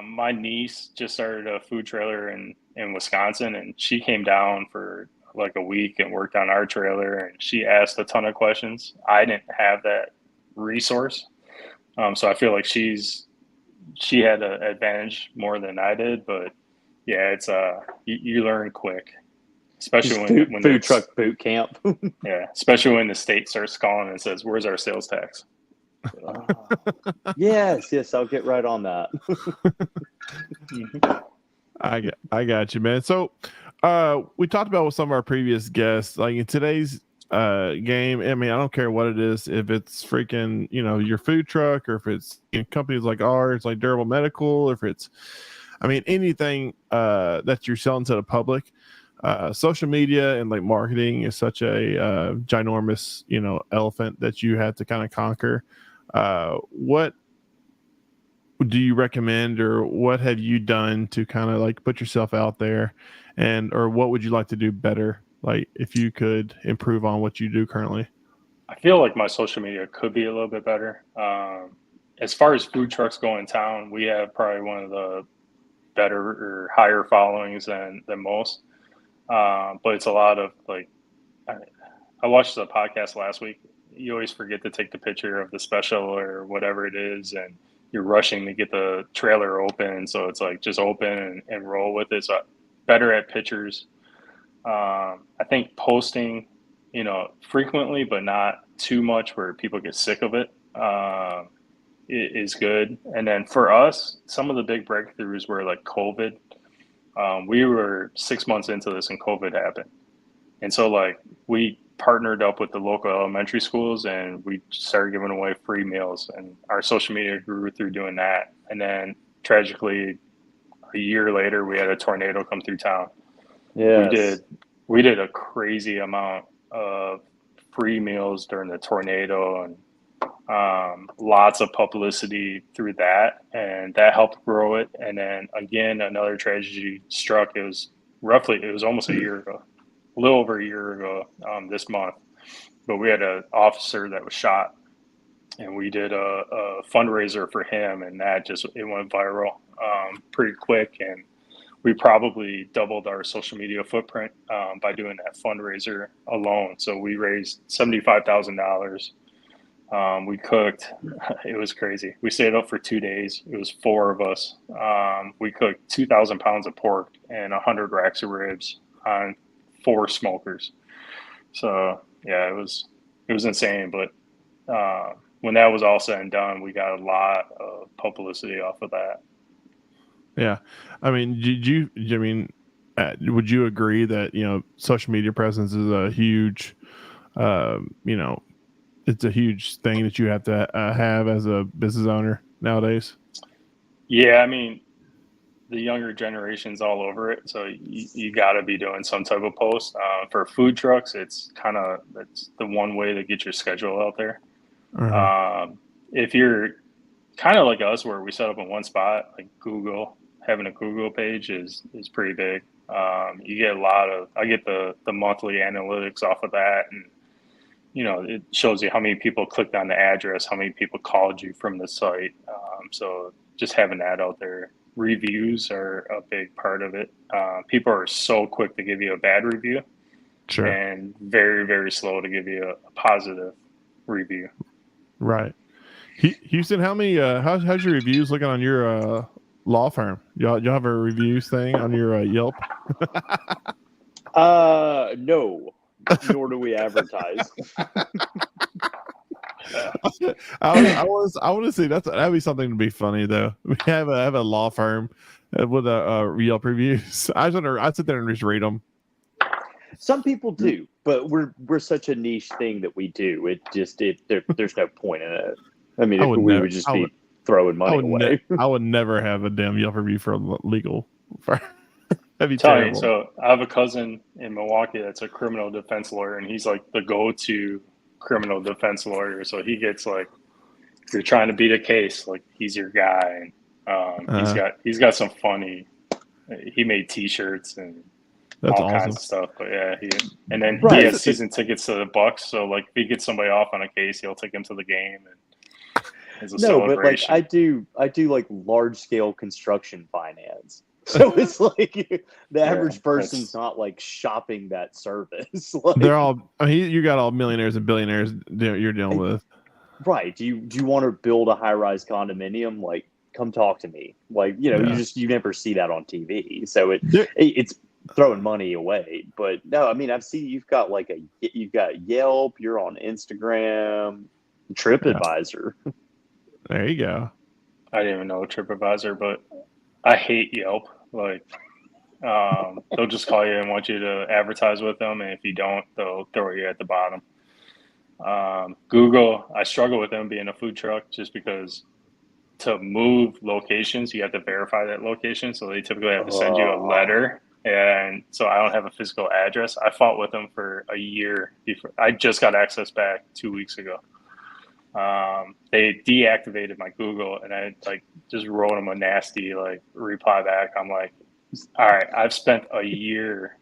My niece just started a food trailer in Wisconsin, and she came down for like a week and worked on our trailer, and she asked a ton of questions. I didn't have that resource. So I feel like she had an advantage more than I did, but yeah, it's you learn quick, especially when food truck boot camp. Yeah, especially when the state starts calling and says, "Where's our sales tax?" Yes, I'll get right on that. I got you, man. So we talked about with some of our previous guests, like in today's game. I mean, I don't care what it is, if it's freaking your food truck, or if it's companies like ours, like Durable Medical, if it's anything that you're selling to the public. Social media and like marketing is such a ginormous elephant that you have to kind of conquer. What do you recommend, or what have you done to kind of like put yourself out there, or what would you like to do better, like if you could improve on what you do currently? I feel like my social media could be a little bit better. As far as food trucks go in town, we have probably one of the better or higher followings than most. But it's a lot of like, I watched the podcast last week. You always forget to take the picture of the special or whatever it is, and you're rushing to get the trailer open. So it's like, just open and roll with it. So better at pictures. I think posting, frequently, but not too much where people get sick of it, is good. And then for us, some of the big breakthroughs were like COVID. We were 6 months into this and COVID happened. And so like we partnered up with the local elementary schools, and we started giving away free meals, and our social media grew through doing that. And then tragically, a year later, we had a tornado come through town. Yes. We did a crazy amount of free meals during the tornado, and lots of publicity through that, and that helped grow it. And then again, another tragedy struck. It was almost a year ago, a little over a year ago, this month. But we had an officer that was shot, and we did a fundraiser for him, and it went viral pretty quick. And we probably doubled our social media footprint by doing that fundraiser alone. So we raised $75,000. We cooked. It was crazy. We stayed up for 2 days. It was 4 of us. We cooked 2,000 pounds of pork and 100 racks of ribs on 4 smokers. So yeah, it was insane. But when that was all said and done, we got a lot of publicity off of that. Yeah. I mean, would you agree that, social media presence is a huge you know, it's a huge thing that you have to have as a business owner nowadays. Yeah, I mean, the younger generation's all over it, so you got to be doing some type of post. For food trucks, it's the one way to get your schedule out there. Uh-huh. If you're kind of like us, where we set up in one spot, like Google, having a Google page is pretty big. You get I get the monthly analytics off of that, and it shows you how many people clicked on the address, how many people called you from the site. So just having that out there. Reviews are a big part of it. People are so quick to give you a bad review, Sure. and very, very slow to give you a positive review. Right. Houston, how many how's your reviews looking on your law firm? Y'all have a reviews thing on your Yelp? No, nor do we advertise. I want to see that'd be something to be funny though. We have a law firm with a Yelp reviews. I sit there and just read them. Some people do, but we're such a niche thing that we do. There's no point in it. I mean, we would just be throwing money away. I would never have a damn Yelp review for a legal firm. That'd be Tell terrible. you, so I have a cousin in Milwaukee that's a criminal defense lawyer, and he's like the go-to criminal defense lawyer. So he gets like, if you're trying to beat a case, like he's your guy. And he's got some funny. He made T-shirts and That's all awesome. kinds of stuff. But yeah, he Right. has season tickets to the Bucks. So like, if he gets somebody off on a case, he'll take him to the game. And it's a celebration. But like I do like large scale construction finance. So it's like the average person's not like shopping that service. Like, they're all. I mean, you got all millionaires and billionaires you're dealing with. Right. Do you want to build a high rise condominium? Like, come talk to me. Like, you never see that on TV. So it's throwing money away. But no, I mean, I've seen you've got Yelp. You're on Instagram, TripAdvisor. There you go. I didn't even know TripAdvisor, but I hate Yelp. Like, they'll just call you and want you to advertise with them, and if you don't, they'll throw you at the bottom. Google, I struggle with them being a food truck just because to move locations, you have to verify that location. So they typically have to send you a letter. And so I don't have a physical address. I fought with them for a year before. I just got access back 2 weeks ago. They deactivated my Google, and I just wrote them a nasty reply back. I'm like, all right, I've spent a year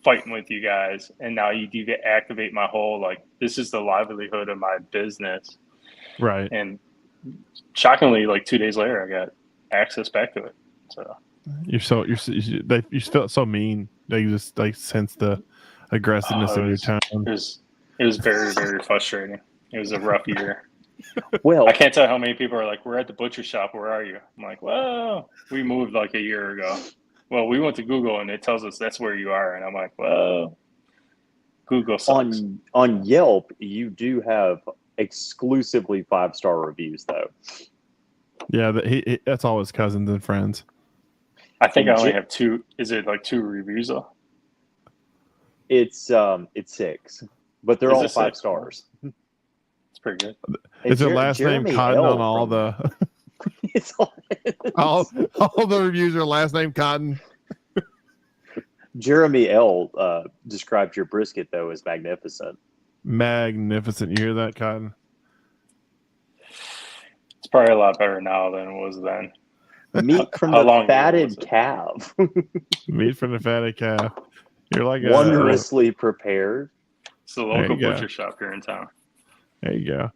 fighting with you guys, and now you deactivate my whole this is the livelihood of my business. Right. And shockingly, 2 days later, I got access back to it. So you felt so mean. They just sense the aggressiveness of your tone. It was very, very frustrating. It was a rough year. Well, I can't tell how many people are like, we're at the butcher shop. Where are you? I'm like, well, we moved a year ago. Well, we went to Google and it tells us that's where you are. And I'm like, well, Google sucks. On Yelp, you do have exclusively 5-star reviews, though. Yeah, that's all his cousins and friends. I think I only have 2. Is it 2 reviews though? It's 6, but they're all 5 stars. It's pretty good. Is their last name Cotton on all the? It's all the reviews are last name Cotton. Jeremy L. Described your brisket though as magnificent. Magnificent. You hear that, Cotton? It's probably a lot better now than it was then. Meat from the fatted calf. Meat from the fatted calf. You're like wondrously prepared. It's the local butcher shop here in town. There you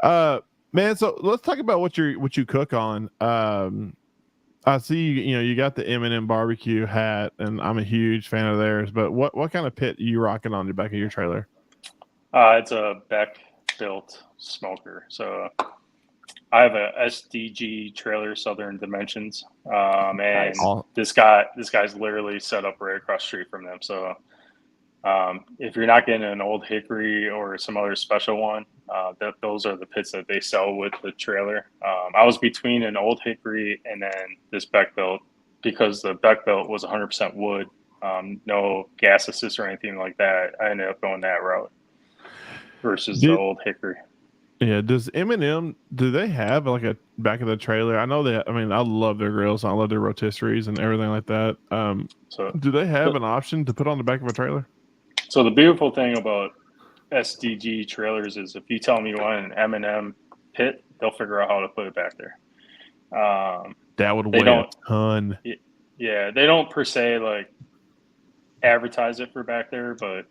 go. Man, so let's talk about what you cook on. I see you got the M&M barbecue hat, and I'm a huge fan of theirs. But what kind of pit are you rocking on the back of your trailer? It's a Beck built smoker. So I have a SDG trailer, Southern Dimensions, and this guy's literally set up right across the street from them. So if you're not getting an Old Hickory or some other special one, those are the pits that they sell with the trailer. I was between an Old Hickory and then this Beck built because the Beck built was 100% wood, no gas assist or anything like that. I ended up going that route. versus the old Hickory. Yeah, does M&M, do they have like a back of the trailer? I know that. I mean, I love their grills. I love their rotisseries and everything like that. So do they have an option to put on the back of a trailer? So the beautiful thing about SDG trailers is if you tell them you want an M&M pit, they'll figure out how to put it back there. That would weigh a ton. Yeah, they don't per se like advertise it for back there, but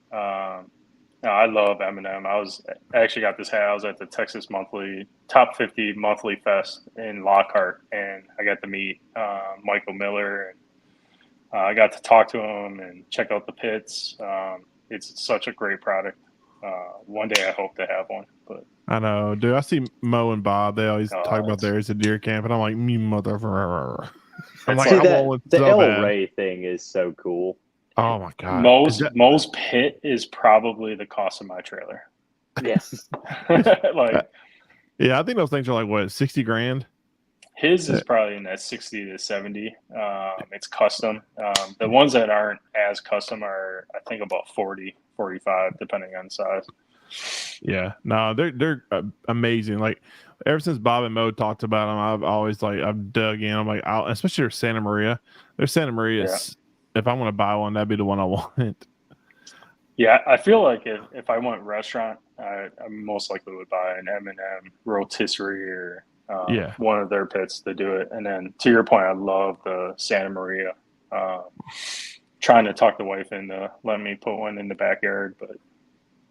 no, I love M&M. I actually got this hat. I was at the Texas Monthly Top 50 Monthly Fest in Lockhart, and I got to meet Michael Miller, and I got to talk to him and check out the pits. It's such a great product. One day I hope to have one. But I know, dude. I see Mo and Bob. They always talk about theirs at deer camp, and I'm like, me motherfucker. I'm like, the El Rey thing is so cool. Oh my god! Mo's pit is probably the cost of my trailer. Yes. Yeah, I think those things are like what, $60,000. His is probably in that 60 to 70. It's custom. The ones that aren't as custom are, I think, about 40, 45, depending on size. Yeah, no, they're amazing. Like ever since Bob and Mo talked about them, I've dug in. I'm like, especially their Santa Maria. Their Santa Maria. Yeah. If I want to buy one, that'd be the one I want. Yeah, I feel like if I went restaurant, I most likely would buy an M&M rotisserie or one of their pits to do it. And then to your point, I love the Santa Maria. Trying to talk the wife into letting me put one in the backyard, but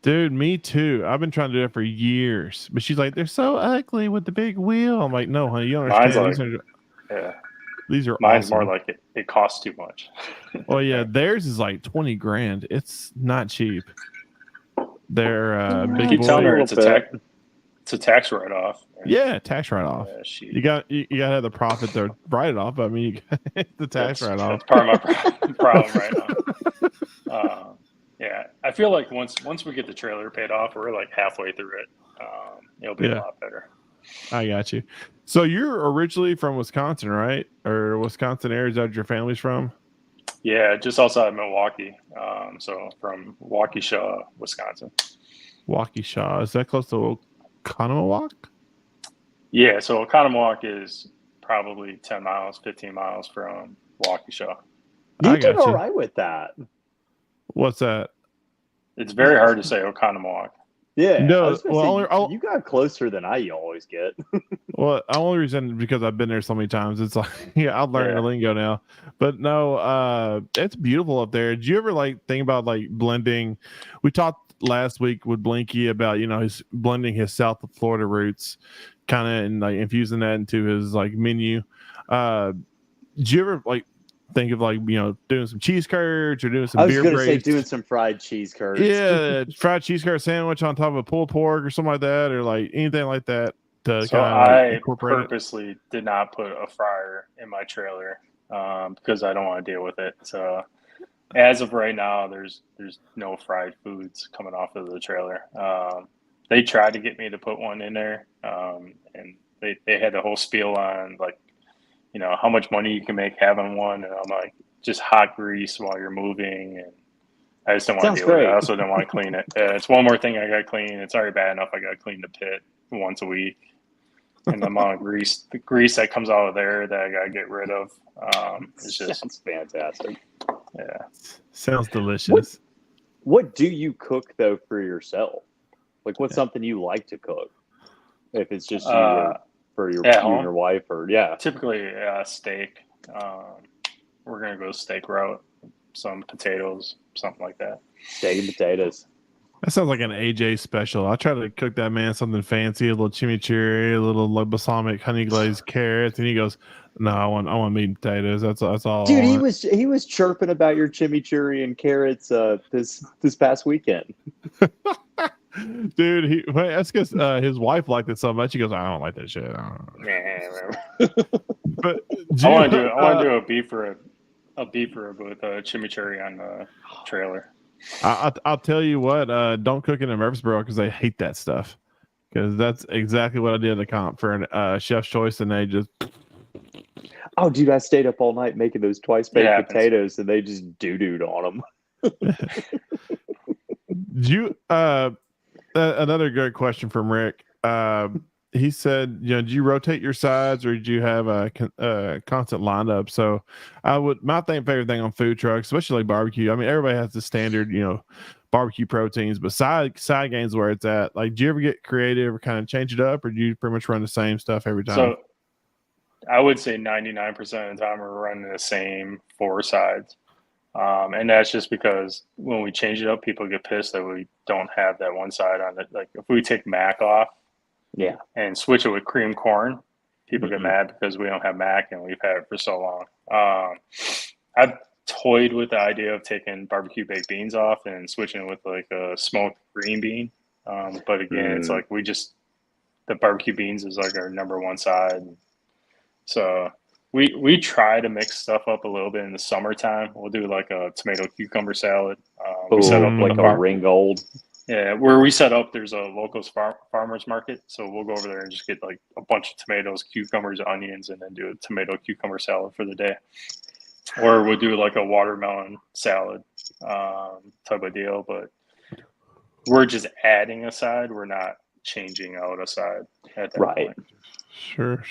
dude, me too. I've been trying to do it for years, but she's like, they're so ugly with the big wheel. I'm like, no, honey, you don't understand. These are mine's awesome. More like it costs too much. Well, yeah, theirs is like $20,000. It's not cheap. They're big. Keep telling her it's a tax write-off. Yeah, tax write-off. Yeah, you got to have the profit to write it off. I mean, you got the tax write-off. That's part of my problem right now. Yeah, I feel like once we get the trailer paid off, we're like halfway through it. It'll be a lot better. I got you. So you're originally from Wisconsin, right? Or Wisconsin area? Is that where your family's from? Yeah, just outside Milwaukee. So from Waukesha, Wisconsin. Waukesha. Is that close to Oconomowoc? Yeah, so Oconomowoc is probably 10 miles, 15 miles from Waukesha. You did all right with that. What's that? It's very hard to say Oconomowoc. Yeah. No, you got closer than I always get. Well, the only reason because I've been there so many times. It's like, I'll learn the lingo now. But no, it's beautiful up there. Did you ever think about blending? We talked last week with Blinky about his blending his South Florida roots, kind of, and infusing that into his menu. Did you ever think of doing some cheese curds or doing some beer I was going to say doing some fried cheese curds. Yeah, fried cheese curd sandwich on top of a pulled pork or something like that, or anything like that. So I purposely did not put a fryer in my trailer because I don't want to deal with it. So as of right now, there's no fried foods coming off of the trailer. They tried to get me to put one in there, and they had the whole spiel on how much money you can make having one, and I'm like, just hot grease while you're moving, and I just don't want to deal with it. I also don't want to clean it. It's one more thing I got to clean. It's already bad enough I got to clean the pit once a week, and the amount of grease that comes out of there that I got to get rid of. It's just fantastic. Yeah, sounds delicious. What do you cook though for yourself? What's something you like to cook? If it's just you. For you and your wife, or typically steak. We're gonna go steak route, some potatoes, something like that. Steak and potatoes. That sounds like an AJ special. I try to cook that man something fancy, a little chimichurri, a little balsamic honey glazed carrots, and he goes, "No, I want meat and potatoes. That's all." Dude, he was chirping about your chimichurri and carrots this past weekend. Dude, that's because his wife liked it so much. He goes, "I don't like that shit." But I want to do a beef rib with a chimichurri on the trailer. I'll tell you what. Don't cook it in Murfreesboro because they hate that stuff. Because that's exactly what I did at the comp for a chef's choice, and they just. Oh, dude! I stayed up all night making those twice baked potatoes, and they just doo-dooed on them. Did you Another good question from Rick. He said, did you rotate your sides or did you have a constant lineup? So my favorite thing on food trucks, especially like barbecue. I mean, everybody has the standard, barbecue proteins, but side gains where it's at. Like, do you ever get creative or kind of change it up, or do you pretty much run the same stuff every time? So I would say 99% of the time we're running the same 4 sides. And that's just because when we change it up, people get pissed that we don't have that one side on it. Like if we take mac off, and switch it with cream corn, people get mad because we don't have mac and we've had it for so long. I've toyed with the idea of taking barbecue baked beans off and switching it with like a smoked green bean. But again, it's like the barbecue beans is like our number one side. So we try to mix stuff up a little bit in the summertime. We'll do like a tomato cucumber salad. We set up like a Ringgold. Yeah, where we set up, there's a locals farmers market. So we'll go over there and just get like a bunch of tomatoes, cucumbers, onions, and then do a tomato cucumber salad for the day. Or we'll do like a watermelon salad type of deal. But we're just adding a side. We're not changing out a side at that point. Sure.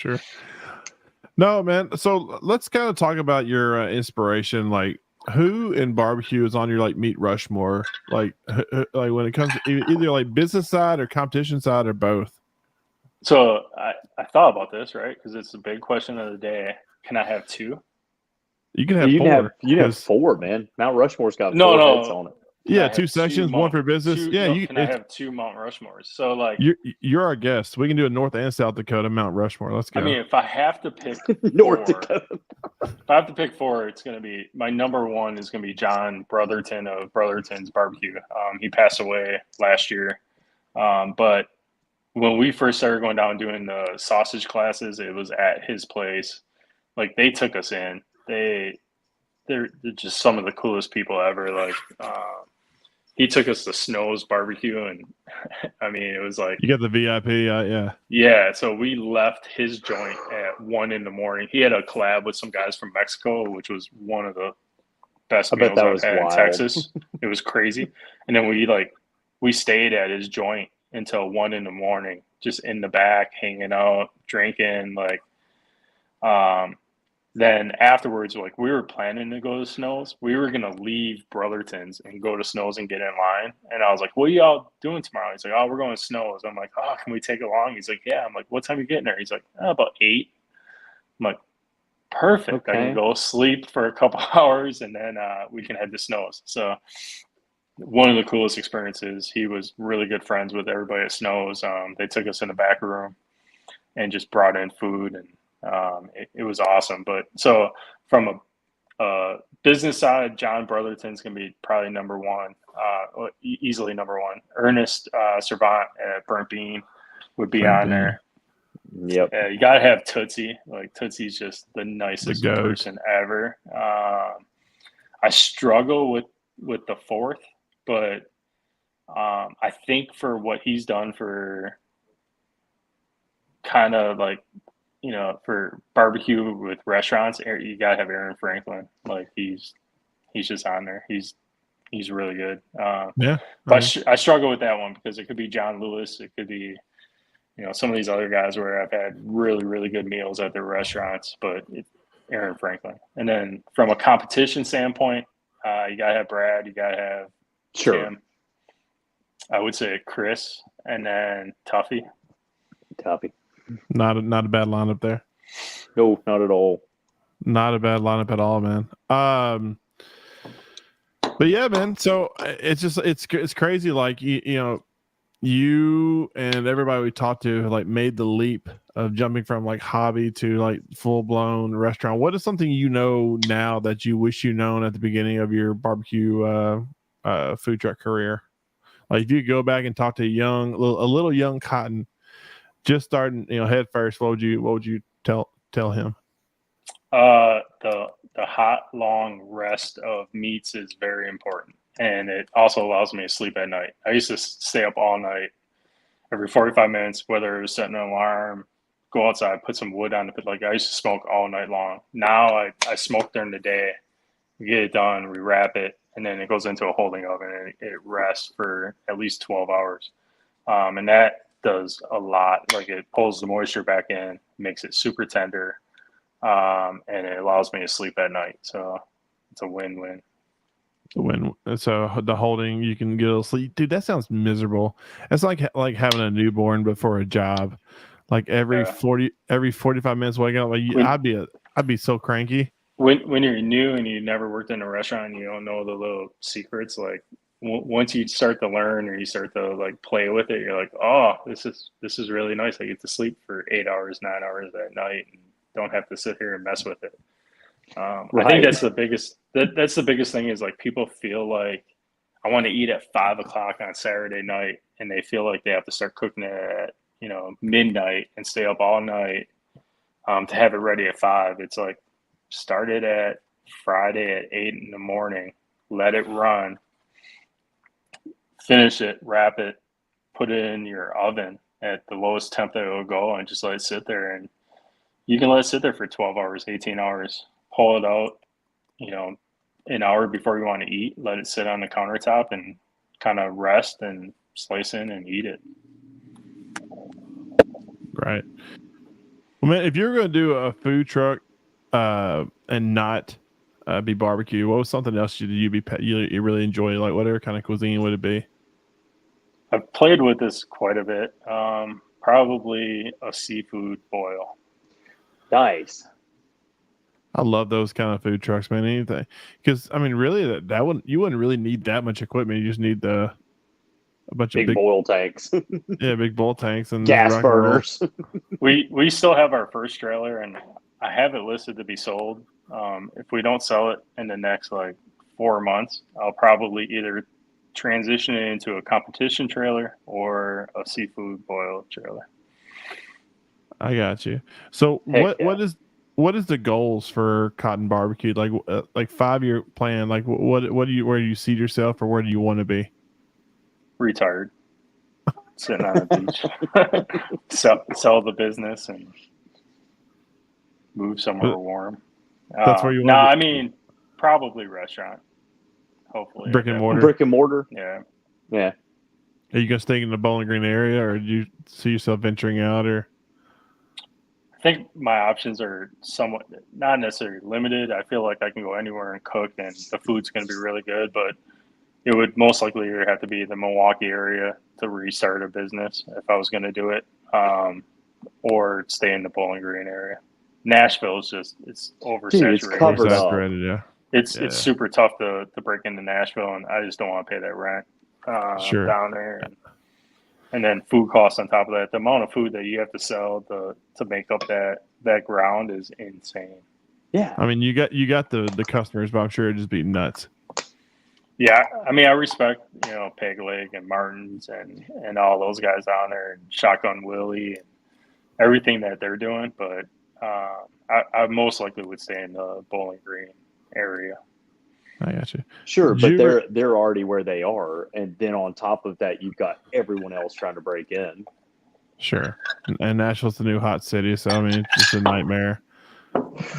No, man. So let's kind of talk about your inspiration. Like, who in barbecue is on your like meat Rushmore? Like when it comes to either like business side or competition side or both. So I thought about this, right? Because it's the big question of the day. Can I have 2? You can have 4. You can have 4, man. Mount Rushmore's got 4 heads on it. Yeah, 2 sections, one for business. Can I have 2 Mount Rushmores? So like you're our guest. We can do a North and South Dakota Mount Rushmore. Let's go. I mean, if I have to pick North Dakota, if I have to pick 4, it's gonna be my number 1 is gonna be John Brotherton of Brotherton's Barbecue. He passed away last year, but when we first started going down doing the sausage classes, it was at his place. Like they took us in. They're just some of the coolest people ever. Like. He took us to Snow's Barbecue, and I mean, it was like you got the VIP, yeah. Yeah, so we left his joint at 1 a.m. He had a collab with some guys from Mexico, which was one of the best meals I've had in Texas. It was crazy, and then we stayed at his joint until 1 a.m, just in the back, hanging out, drinking, Then afterwards, like we were planning to go to Snow's. We were gonna leave Brotherton's and go to Snow's and get in line. And I was like, "What are y'all doing tomorrow?" He's like, "Oh, we're going to Snow's." I'm like, "Oh, can we take along?" He's like, "Yeah." I'm like, "What time are you getting there?" He's like, "About 8." I'm like, "Perfect. Okay. I can go sleep for a couple hours and then we can head to Snow's." So one of the coolest experiences. He was really good friends with everybody at Snow's. They took us in the back room and just brought in food, and it was awesome. But so from a business side, John Brotherton's gonna be probably number 1, easily number 1. Ernest Servant at Burnt Bean would be on there. Yep. You gotta have Tootsie. Like Tootsie's just the nicest person ever. I struggle with the 4th, but I think for what he's done for kind of like, for barbecue with restaurants, you gotta have Aaron Franklin. Like he's just on there. He's really good. But I struggle with that one because it could be John Lewis. It could be, some of these other guys where I've had really, really good meals at their restaurants, but Aaron Franklin. And then from a competition standpoint, you gotta have Brad. You gotta have Tim. I would say Chris, and then Tuffy. Not a bad lineup there. No, not at all. Not a bad lineup at all, man. But yeah, man. So it's crazy. Like you and everybody we talked to like made the leap of jumping from like hobby to like full blown restaurant. What is something now that you wish you known at the beginning of your barbecue food truck career? Like if you could go back and talk to a little young Cotton, just starting, head first, what would you tell him? The hot long rest of meats is very important, and it also allows me to sleep at night. I used to stay up all night, every 45 minutes, whether it was setting an alarm, go outside, put some wood on it. But like I used to smoke all night long. Now I smoke during the day. We get it done, we wrap it, and then it goes into a holding oven and it rests for at least 12 hours. And that does a lot. Like it pulls the moisture back in, makes it super tender, and it allows me to sleep at night. So it's a win-win. When so the holding, you can get a little sleep, dude. That sounds miserable. It's like having a newborn before a job. Like every Yeah. 45 minutes waking up. Like When, I'd be so cranky. when you're new and you never worked in a restaurant, and you don't know the little secrets. Like once you start to learn or you start to like play with it, you're like, oh, this is really nice. I get to sleep for 8 hours, 9 hours at night, and don't have to sit here and mess with it. I think that's the biggest. That's the biggest thing is like people feel like I want to eat at 5 o'clock on Saturday night, and they feel like they have to start cooking it at midnight and stay up all night to have it ready at 5. It's like start it at Friday at 8 in the morning, let it run, finish it, wrap it, put it in your oven at the lowest temp that it will go, and just let it sit there. And you can let it sit there for 12 hours, 18 hours. Pull it out, an hour before you want to eat. Let it sit on the countertop and kind of rest and slice in and eat it. Right. Well, man, if you're going to do a food truck and not be barbecue, what was something else you really enjoy? Like whatever kind of cuisine would it be? I've played with this quite a bit. Probably a seafood boil. Nice. I love those kind of food trucks, man. Anything, because I mean, really, that wouldn't you wouldn't really need that much equipment. You just need a bunch of big boil tanks, big boil tanks and gas burners. We still have our first trailer, and I have it listed to be sold. If we don't sell it in the next like 4 months, I'll probably either transition it into a competition trailer or a seafood boil trailer. I got you. So what is the goals for Cotton Barbecue? Like 5-year plan? Like where do you see yourself, or where do you want to be? Retired, sitting on a beach, sell the business and move somewhere warm. That's where you want. No, I mean probably restaurant. Hopefully, brick and mortar. Brick and mortar. Yeah. Are you gonna stay in the Bowling Green area, or do you see yourself venturing out? Or I think my options are somewhat not necessarily limited. I feel like I can go anywhere and cook, and the food's going to be really good. But it would most likely have to be the Milwaukee area to restart a business if I was going to do it, or stay in the Bowling Green area. Nashville is it's oversaturated. Dude, it's covered up. Yeah. It's super tough to break into Nashville, and I just don't want to pay that rent down there. And then food costs on top of that. The amount of food that you have to sell to make up that ground is insane. Yeah. I mean, you got the customers, but I'm sure it'd just be nuts. Yeah, I mean, I respect Peg Leg and Martin's and all those guys down there, and Shotgun Willie and everything that they're doing. But I most likely would stay in the Bowling Green area. I got you. Sure, but they're already where they are, and then on top of that, you've got everyone else trying to break in. Sure, and Nashville's the new hot city, so I mean, it's just a nightmare.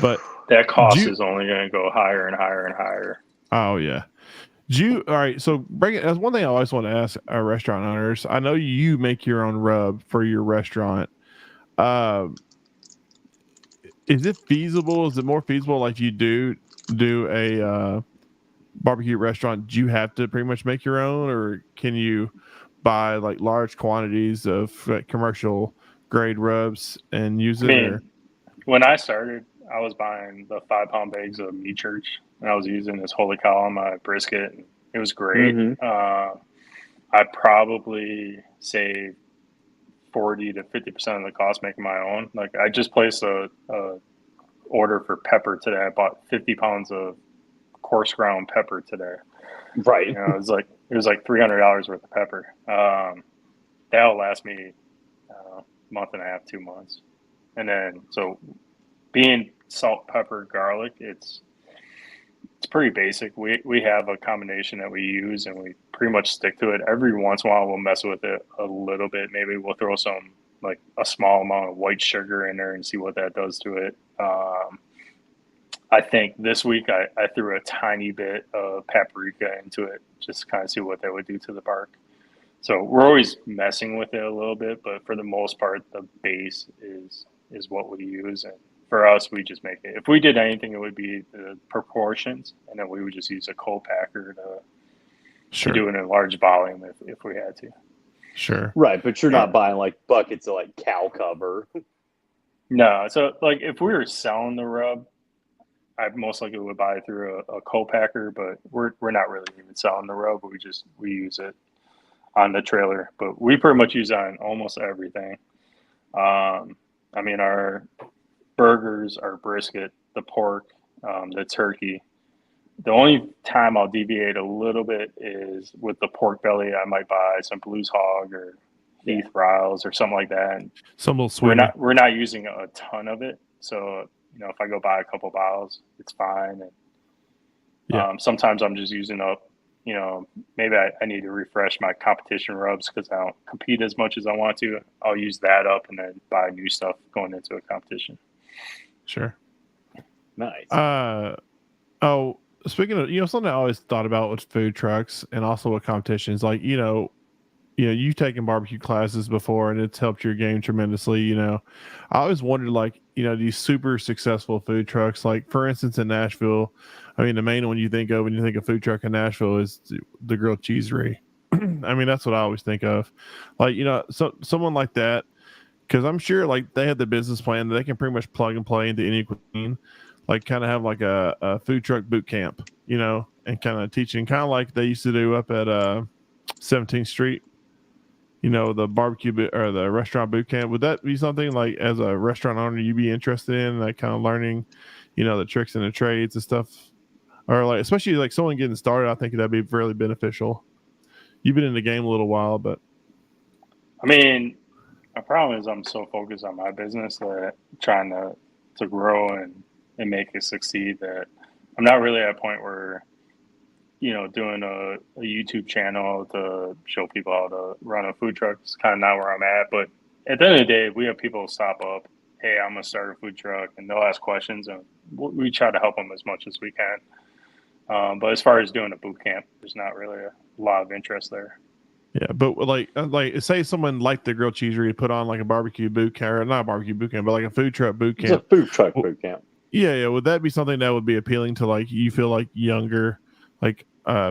But that cost is only going to go higher and higher and higher. Oh yeah. All right, so that's one thing I always want to ask our restaurant owners. I know you make your own rub for your restaurant. Is it feasible? Is it more feasible like you do a barbecue restaurant? Do you have to pretty much make your own, or can you buy like large quantities of commercial grade rubs and use it? When I started, I was buying the 5-pound bags of meat church, and I was using this Holy Cow on my brisket. And it was great. Mm-hmm. I probably saved 40 to 50% of the cost making my own. Like I just placed a order for pepper today. I bought 50 pounds of coarse ground pepper today. Right. It was like $300 worth of pepper. That'll last me a month and a half, 2 months. And then, so being salt, pepper, garlic, it's pretty basic. We have a combination that we use, and we pretty much stick to it. Every once in a while, we'll mess with it a little bit. Maybe we'll throw some, like a small amount of white sugar in there and see what that does to it. I think this week I threw a tiny bit of paprika into it just to kind of see what that would do to the bark. So we're always messing with it a little bit, but for the most part, the base is what we use. And for us, we just make it. If we did anything, it would be the proportions, and then we would just use a co-packer to do it in a large volume if we had to. Sure. Right, but you're not buying like buckets of like cow cover. No, so like if we were selling the rub, I most likely would buy it through a co-packer, but we're not really even selling the rub. We use it on the trailer, but we pretty much use it on almost everything. I mean, our burgers, our brisket, the pork, the turkey. The only time I'll deviate a little bit is with the pork belly. I might buy some Blues Hog or Heath Riles or something like that. And some little sweet. We're not using a ton of it, so if I go buy a couple bottles, it's fine. And sometimes I'm just using up. Maybe I need to refresh my competition rubs because I don't compete as much as I want to. I'll use that up and then buy new stuff going into a competition. Sure. Nice. Speaking of, something I always thought about with food trucks and also with competitions, like, you've taken barbecue classes before and it's helped your game tremendously. I always wondered, like, these super successful food trucks, like for instance, in Nashville, I mean, the main one you think of when you think of food truck in Nashville is the Grilled Cheesery. I mean, that's what I always think of. Like, someone like that, because I'm sure like they have the business plan that they can pretty much plug and play into any cuisine, like kind of have like a food truck boot camp, and kind of teaching, kind of like they used to do up at 17th Street. The barbecue or the restaurant boot camp. Would that be something like, as a restaurant owner, you'd be interested in, like kind of learning, the tricks and the trades and stuff, or like, especially like someone getting started? I think that'd be really beneficial. You've been in the game a little while, but I mean, my problem is I'm so focused on my business that trying to grow and make it succeed that I'm not really at a point where doing a YouTube channel to show people how to run a food truck is kind of not where I'm at. But at the end of the day, we have people stop up. Hey, I'm going to start a food truck, and they'll ask questions, and we try to help them as much as we can. But as far as doing a boot camp, there's not really a lot of interest there. Yeah, but like say someone like the Grilled Cheesery put on like a barbecue boot camp, or not a barbecue boot camp, but like a food truck boot camp. It's a food truck boot camp. Yeah. Would that be something that would be appealing to, like, you feel like younger, like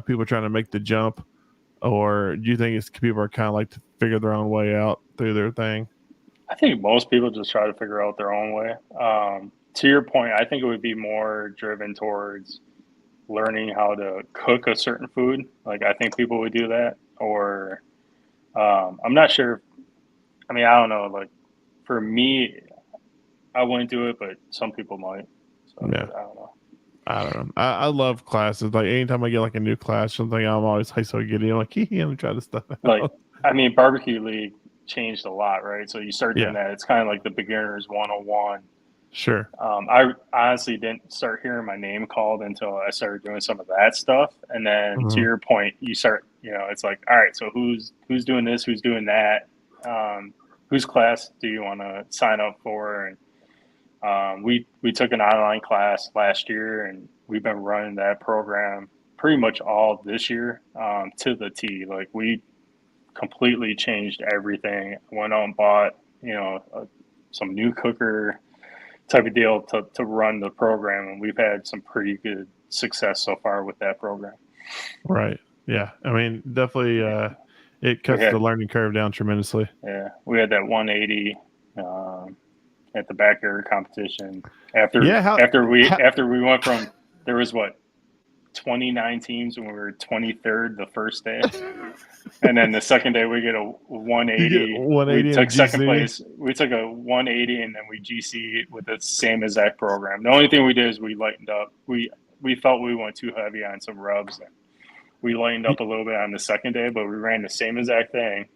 people trying to make the jump, or do you think it's people are kind of like to figure their own way out through their thing? I think most people just try to figure out their own way. To your point, I think it would be more driven towards learning how to cook a certain food. Like, I think people would do that, or I'm not sure. I mean, I don't know. Like, for me, I wouldn't do it, but some people might. So, yeah. I don't know. I love classes. Like, anytime I get like a new class, something, I'm always so giddy. I'm like, I'm gonna try this stuff out. Like, I mean, Barbecue League changed a lot, right? So you start doing that. It's kind of like the beginner's 101. Sure. I honestly didn't start hearing my name called until I started doing some of that stuff. And then to your point, you start, it's like, all right, so who's doing this? Who's doing that? Whose class do you want to sign up for? And we took an online class last year, and we've been running that program pretty much all this year to the T. Like, we completely changed everything. Went out and bought, some new cooker type of deal to run the program, and we've had some pretty good success so far with that program. Right. Yeah. I mean, definitely it cuts the learning curve down tremendously. Yeah. We had that 180 at the backyard competition after we went from, there was 29 teams when we were 23rd the first day, and then the second day we get a 180. We took second place. We took a 180, and then we GC with the same exact program. The only thing we did is we lightened up. We felt we went too heavy on some rubs, and we lightened up a little bit on the second day, but we ran the same exact thing.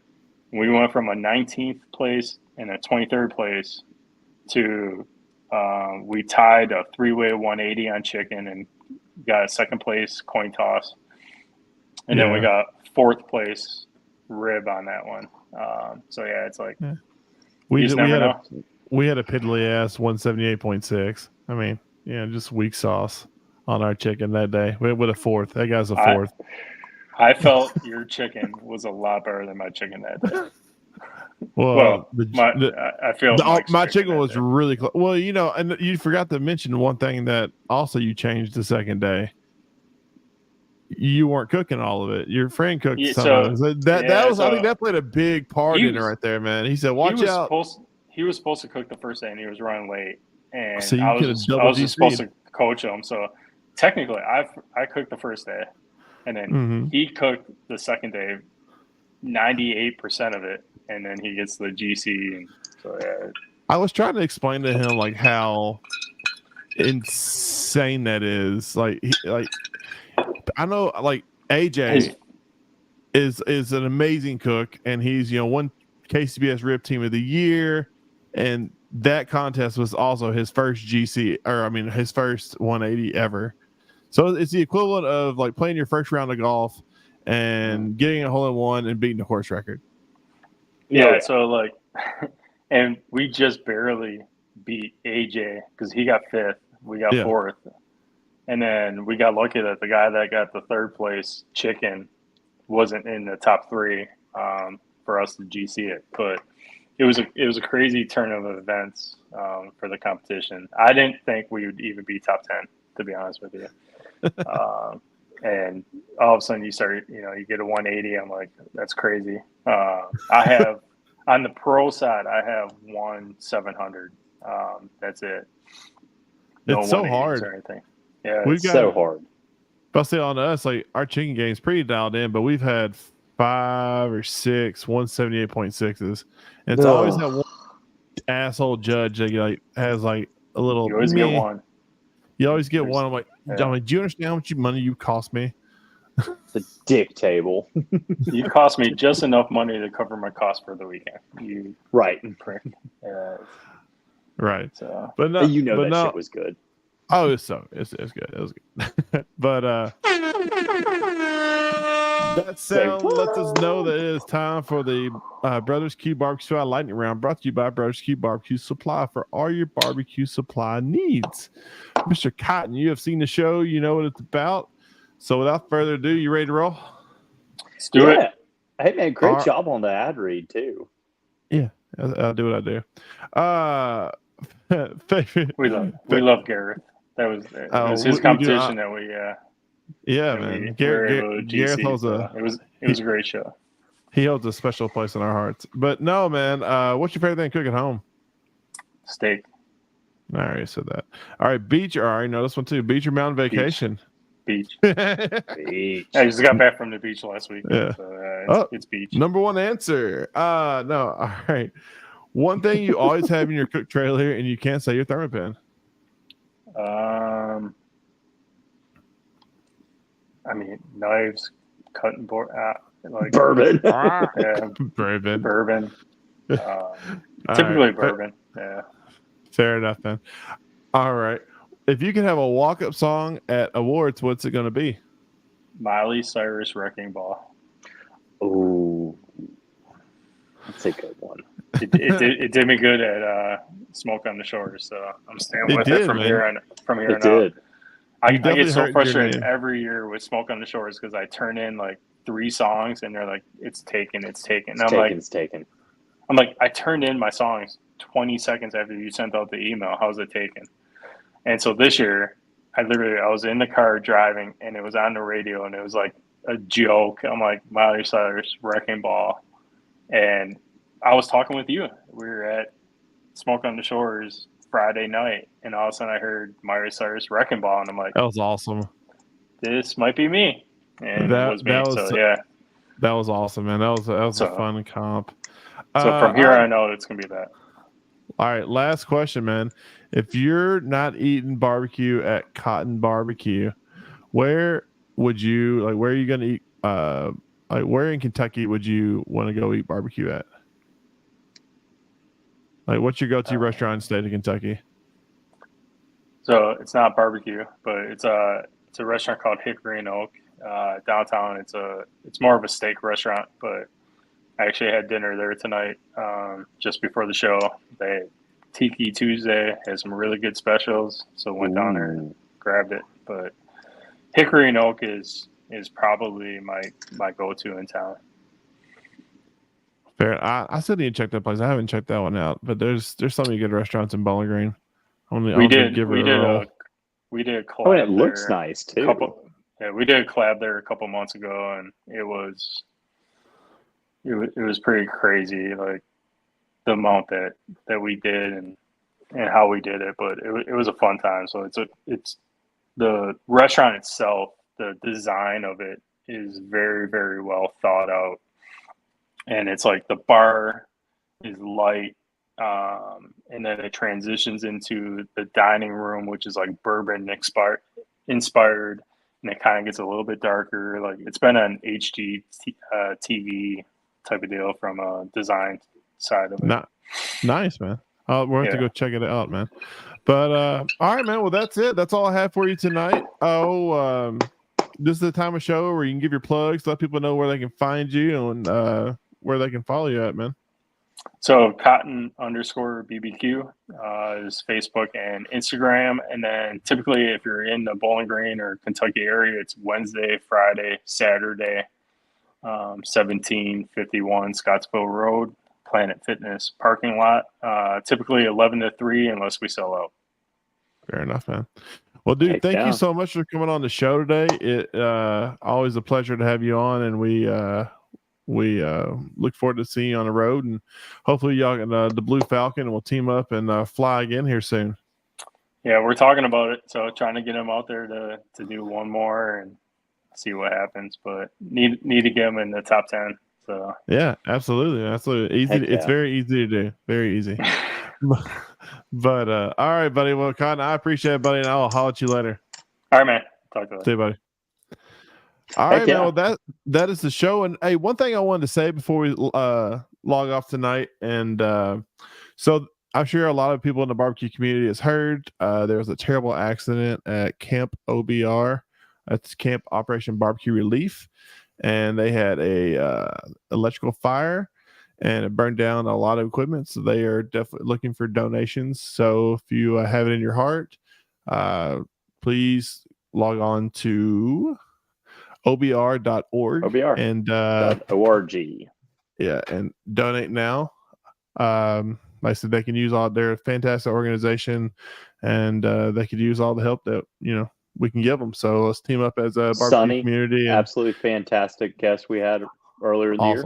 We went from a 19th place and a 23rd place to we tied a 3-way 180 on chicken and got a second place coin toss, and then we got fourth place rib on that one. So yeah, it's like we had a piddly ass 178.6. I mean, just weak sauce on our chicken that day. We with a fourth. That guy's a fourth. I felt your chicken was a lot better than my chicken that day. Well, I feel Mike's my chicken that was day. really close. Well, and you forgot to mention one thing that also you changed the second day. You weren't cooking all of it. Your friend cooked some of it. That was I think that played a big part in it right there, man. He said, "Watch out." He was supposed to cook the first day, and he was running late, and so I was just supposed to coach him. So technically, I cooked the first day, and then he cooked the second day, 98% of it, and then he gets the GC. And so yeah. I was trying to explain to him like how insane that is. Like I know like AJ is an amazing cook, and he's won KCBS Rib Team of the Year, and that contest was also his first GC, or I mean his first 180 ever. So it's the equivalent of like playing your first round of golf and getting a hole in one and beating the course record. Yeah, so like, and we just barely beat AJ because he got fifth, we got fourth. And then we got lucky that the guy that got the third place chicken wasn't in the top three for us to GC it. But it was a crazy turn of events for the competition. I didn't think we would even be top 10, to be honest with you. And all of a sudden you start, you get a 180. I'm like, that's crazy. I have on the pro side, I have 700. That's it. No, it's so hard. Or anything. Yeah, it's so hard. But say on us, like our chicken game's pretty dialed in, but we've had 5 or 6 178.6s. And it's always that one asshole judge that has like a little. You always get one. You always get one. I'm like, do you understand how much money you cost me? The dick table. You cost me just enough money to cover my cost for the weekend. Right. Right. So, but no, that shit was good. Oh, it's good. It was good. But that sound lets us know that it is time for the Brothers Q Barbecue Lightning Round, brought to you by Brothers Q Barbecue Supply for all your barbecue supply needs. Mr. Cotton, you have seen the show. You know what it's about. So without further ado, you ready to roll? Let's do it. Hey, man, great job on the ad read, too. Yeah, I'll do what I do. We love Gareth. That was his competition that we yeah, man. Gareth holds it was a great show. He holds a special place in our hearts. But no, man, what's your favorite thing to cook at home? Steak. I already said that. All right, beach. I already know this one too. Beach or mountain vacation? Beach. Beach. I just got back from the beach last week. Yeah. So, it's beach. Number one answer. No. All right. One thing you always have in your cook trailer and you can't say your Thermapen. I mean, knives, cutting board, like bourbon. Yeah, bourbon. Typically bourbon. Yeah. Fair enough, then. All right. If you could have a walk-up song at awards, what's it going to be? Miley Cyrus Wrecking Ball. Oh, that's a good one. It did me good at Smoke on the Shores, so I'm staying with it from here on out. I get so frustrated every year with Smoke on the Shores because I turn in like 3 songs and they're like, it's taken. It's taken. I'm like, I turned in my songs 20 seconds after you sent out the email. How's it taken? And so this year, I was in the car driving and it was on the radio and it was like a joke. I'm like, Miley Cyrus Wrecking Ball. And I was talking with you. We were at Smoke on the Shores Friday night, and all of a sudden I heard Miley Cyrus Wrecking Ball, and I'm like, that was awesome. This might be me. And it was me. That was awesome, man. That was a fun comp. So from here on out, it's going to be that. All right, last question, man. If you're not eating barbecue at Cotton Barbecue, where are you going to eat? Where in Kentucky would you want to go eat barbecue at? Like, what's your go-to restaurant in the state of Kentucky? So it's not barbecue, but it's a restaurant called Hickory and Oak downtown. It's more of a steak restaurant, but I actually had dinner there tonight just before the show. Tiki Tuesday has some really good specials, so went down there and grabbed it. But Hickory and Oak is is probably my go-to in town. Fair. I still need to check that place. I haven't checked that one out, but there's so many good restaurants in Bowling Green. We did a collab Oh, and it looks there nice too. we did a collab there a couple months ago, and it was pretty crazy, like the amount that we did and how we did it. But it was a fun time. So it's the restaurant itself, the design of it is very, very well thought out, and it's like the bar is light. And then it transitions into the dining room, which is like bourbon inspired, and it kind of gets a little bit darker. Like it's been an HD TV type of deal from a design side of it. Nice, man. We'll have to go check it out, man. But all right, man. Well, that's it. That's all I have for you tonight. This is the time of show where you can give your plugs, let people know where they can find you and where they can follow you at, man. So Cotton_BBQ is Facebook and Instagram. And then typically if you're in the Bowling Green or Kentucky area, it's Wednesday, Friday, Saturday, 1751 Scottsville Road, Planet Fitness parking lot. Typically 11 to 3 unless we sell out. Fair enough, man. Well, dude, thank you so much for coming on the show today. It always a pleasure to have you on, and we look forward to seeing you on the road, and hopefully y'all can the Blue Falcon will team up and fly again here soon. Yeah, we're talking about it, so trying to get him out there to do one more and see what happens, but need to get him in the top 10. So yeah, absolutely easy. It's very easy to do, very easy. But all right, buddy. Well, Cotton, I appreciate it, buddy, and I'll holler at you later. All right, man. Talk to you later. See you, buddy. All right, man. Well, that is the show. And hey, one thing I wanted to say before we log off tonight, and so I'm sure a lot of people in the barbecue community has heard there was a terrible accident at Camp OBR. That's Camp Operation Barbecue Relief, and they had a electrical fire, and it burned down a lot of equipment. So they are definitely looking for donations. So if you have it in your heart, please log on to obr.org and .org. Yeah, and donate now. Like I said, they can use all their fantastic organization, and they could use all the help that we can give them. So let's team up as a barbecue community. Absolutely fantastic guest we had earlier in the year.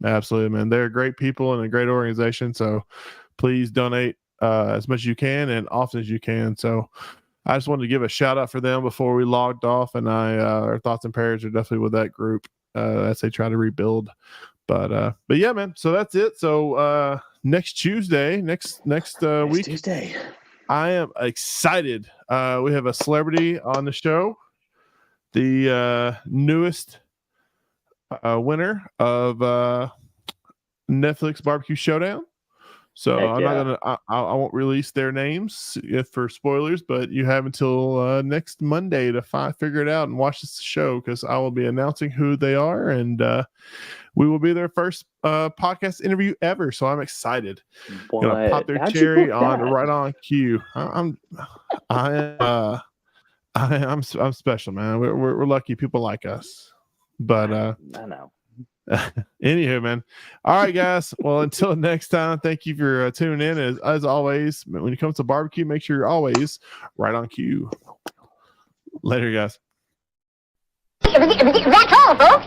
Absolutely, man. They're great people and a great organization. So please donate as much as you can and often as you can. So I just wanted to give a shout out for them before we logged off, and our thoughts and prayers are definitely with that group as they try to rebuild. But yeah, man. So that's it. So next Tuesday, next week, Tuesday, I am excited. We have a celebrity on the show, the newest winner of Netflix Barbecue Showdown. So I'm not gonna. I won't release their names for spoilers, but you have until next Monday to figure it out and watch this show, because I will be announcing who they are, and we will be their first podcast interview ever. So I'm excited. Gonna pop their cherry on right on cue. I'm special, man. We're lucky people like us. But I know. Anywho, man. All right, guys. Well, until next time, thank you for tuning in. As always, when it comes to barbecue, make sure you're always right on cue. Later, guys. That's all, folks.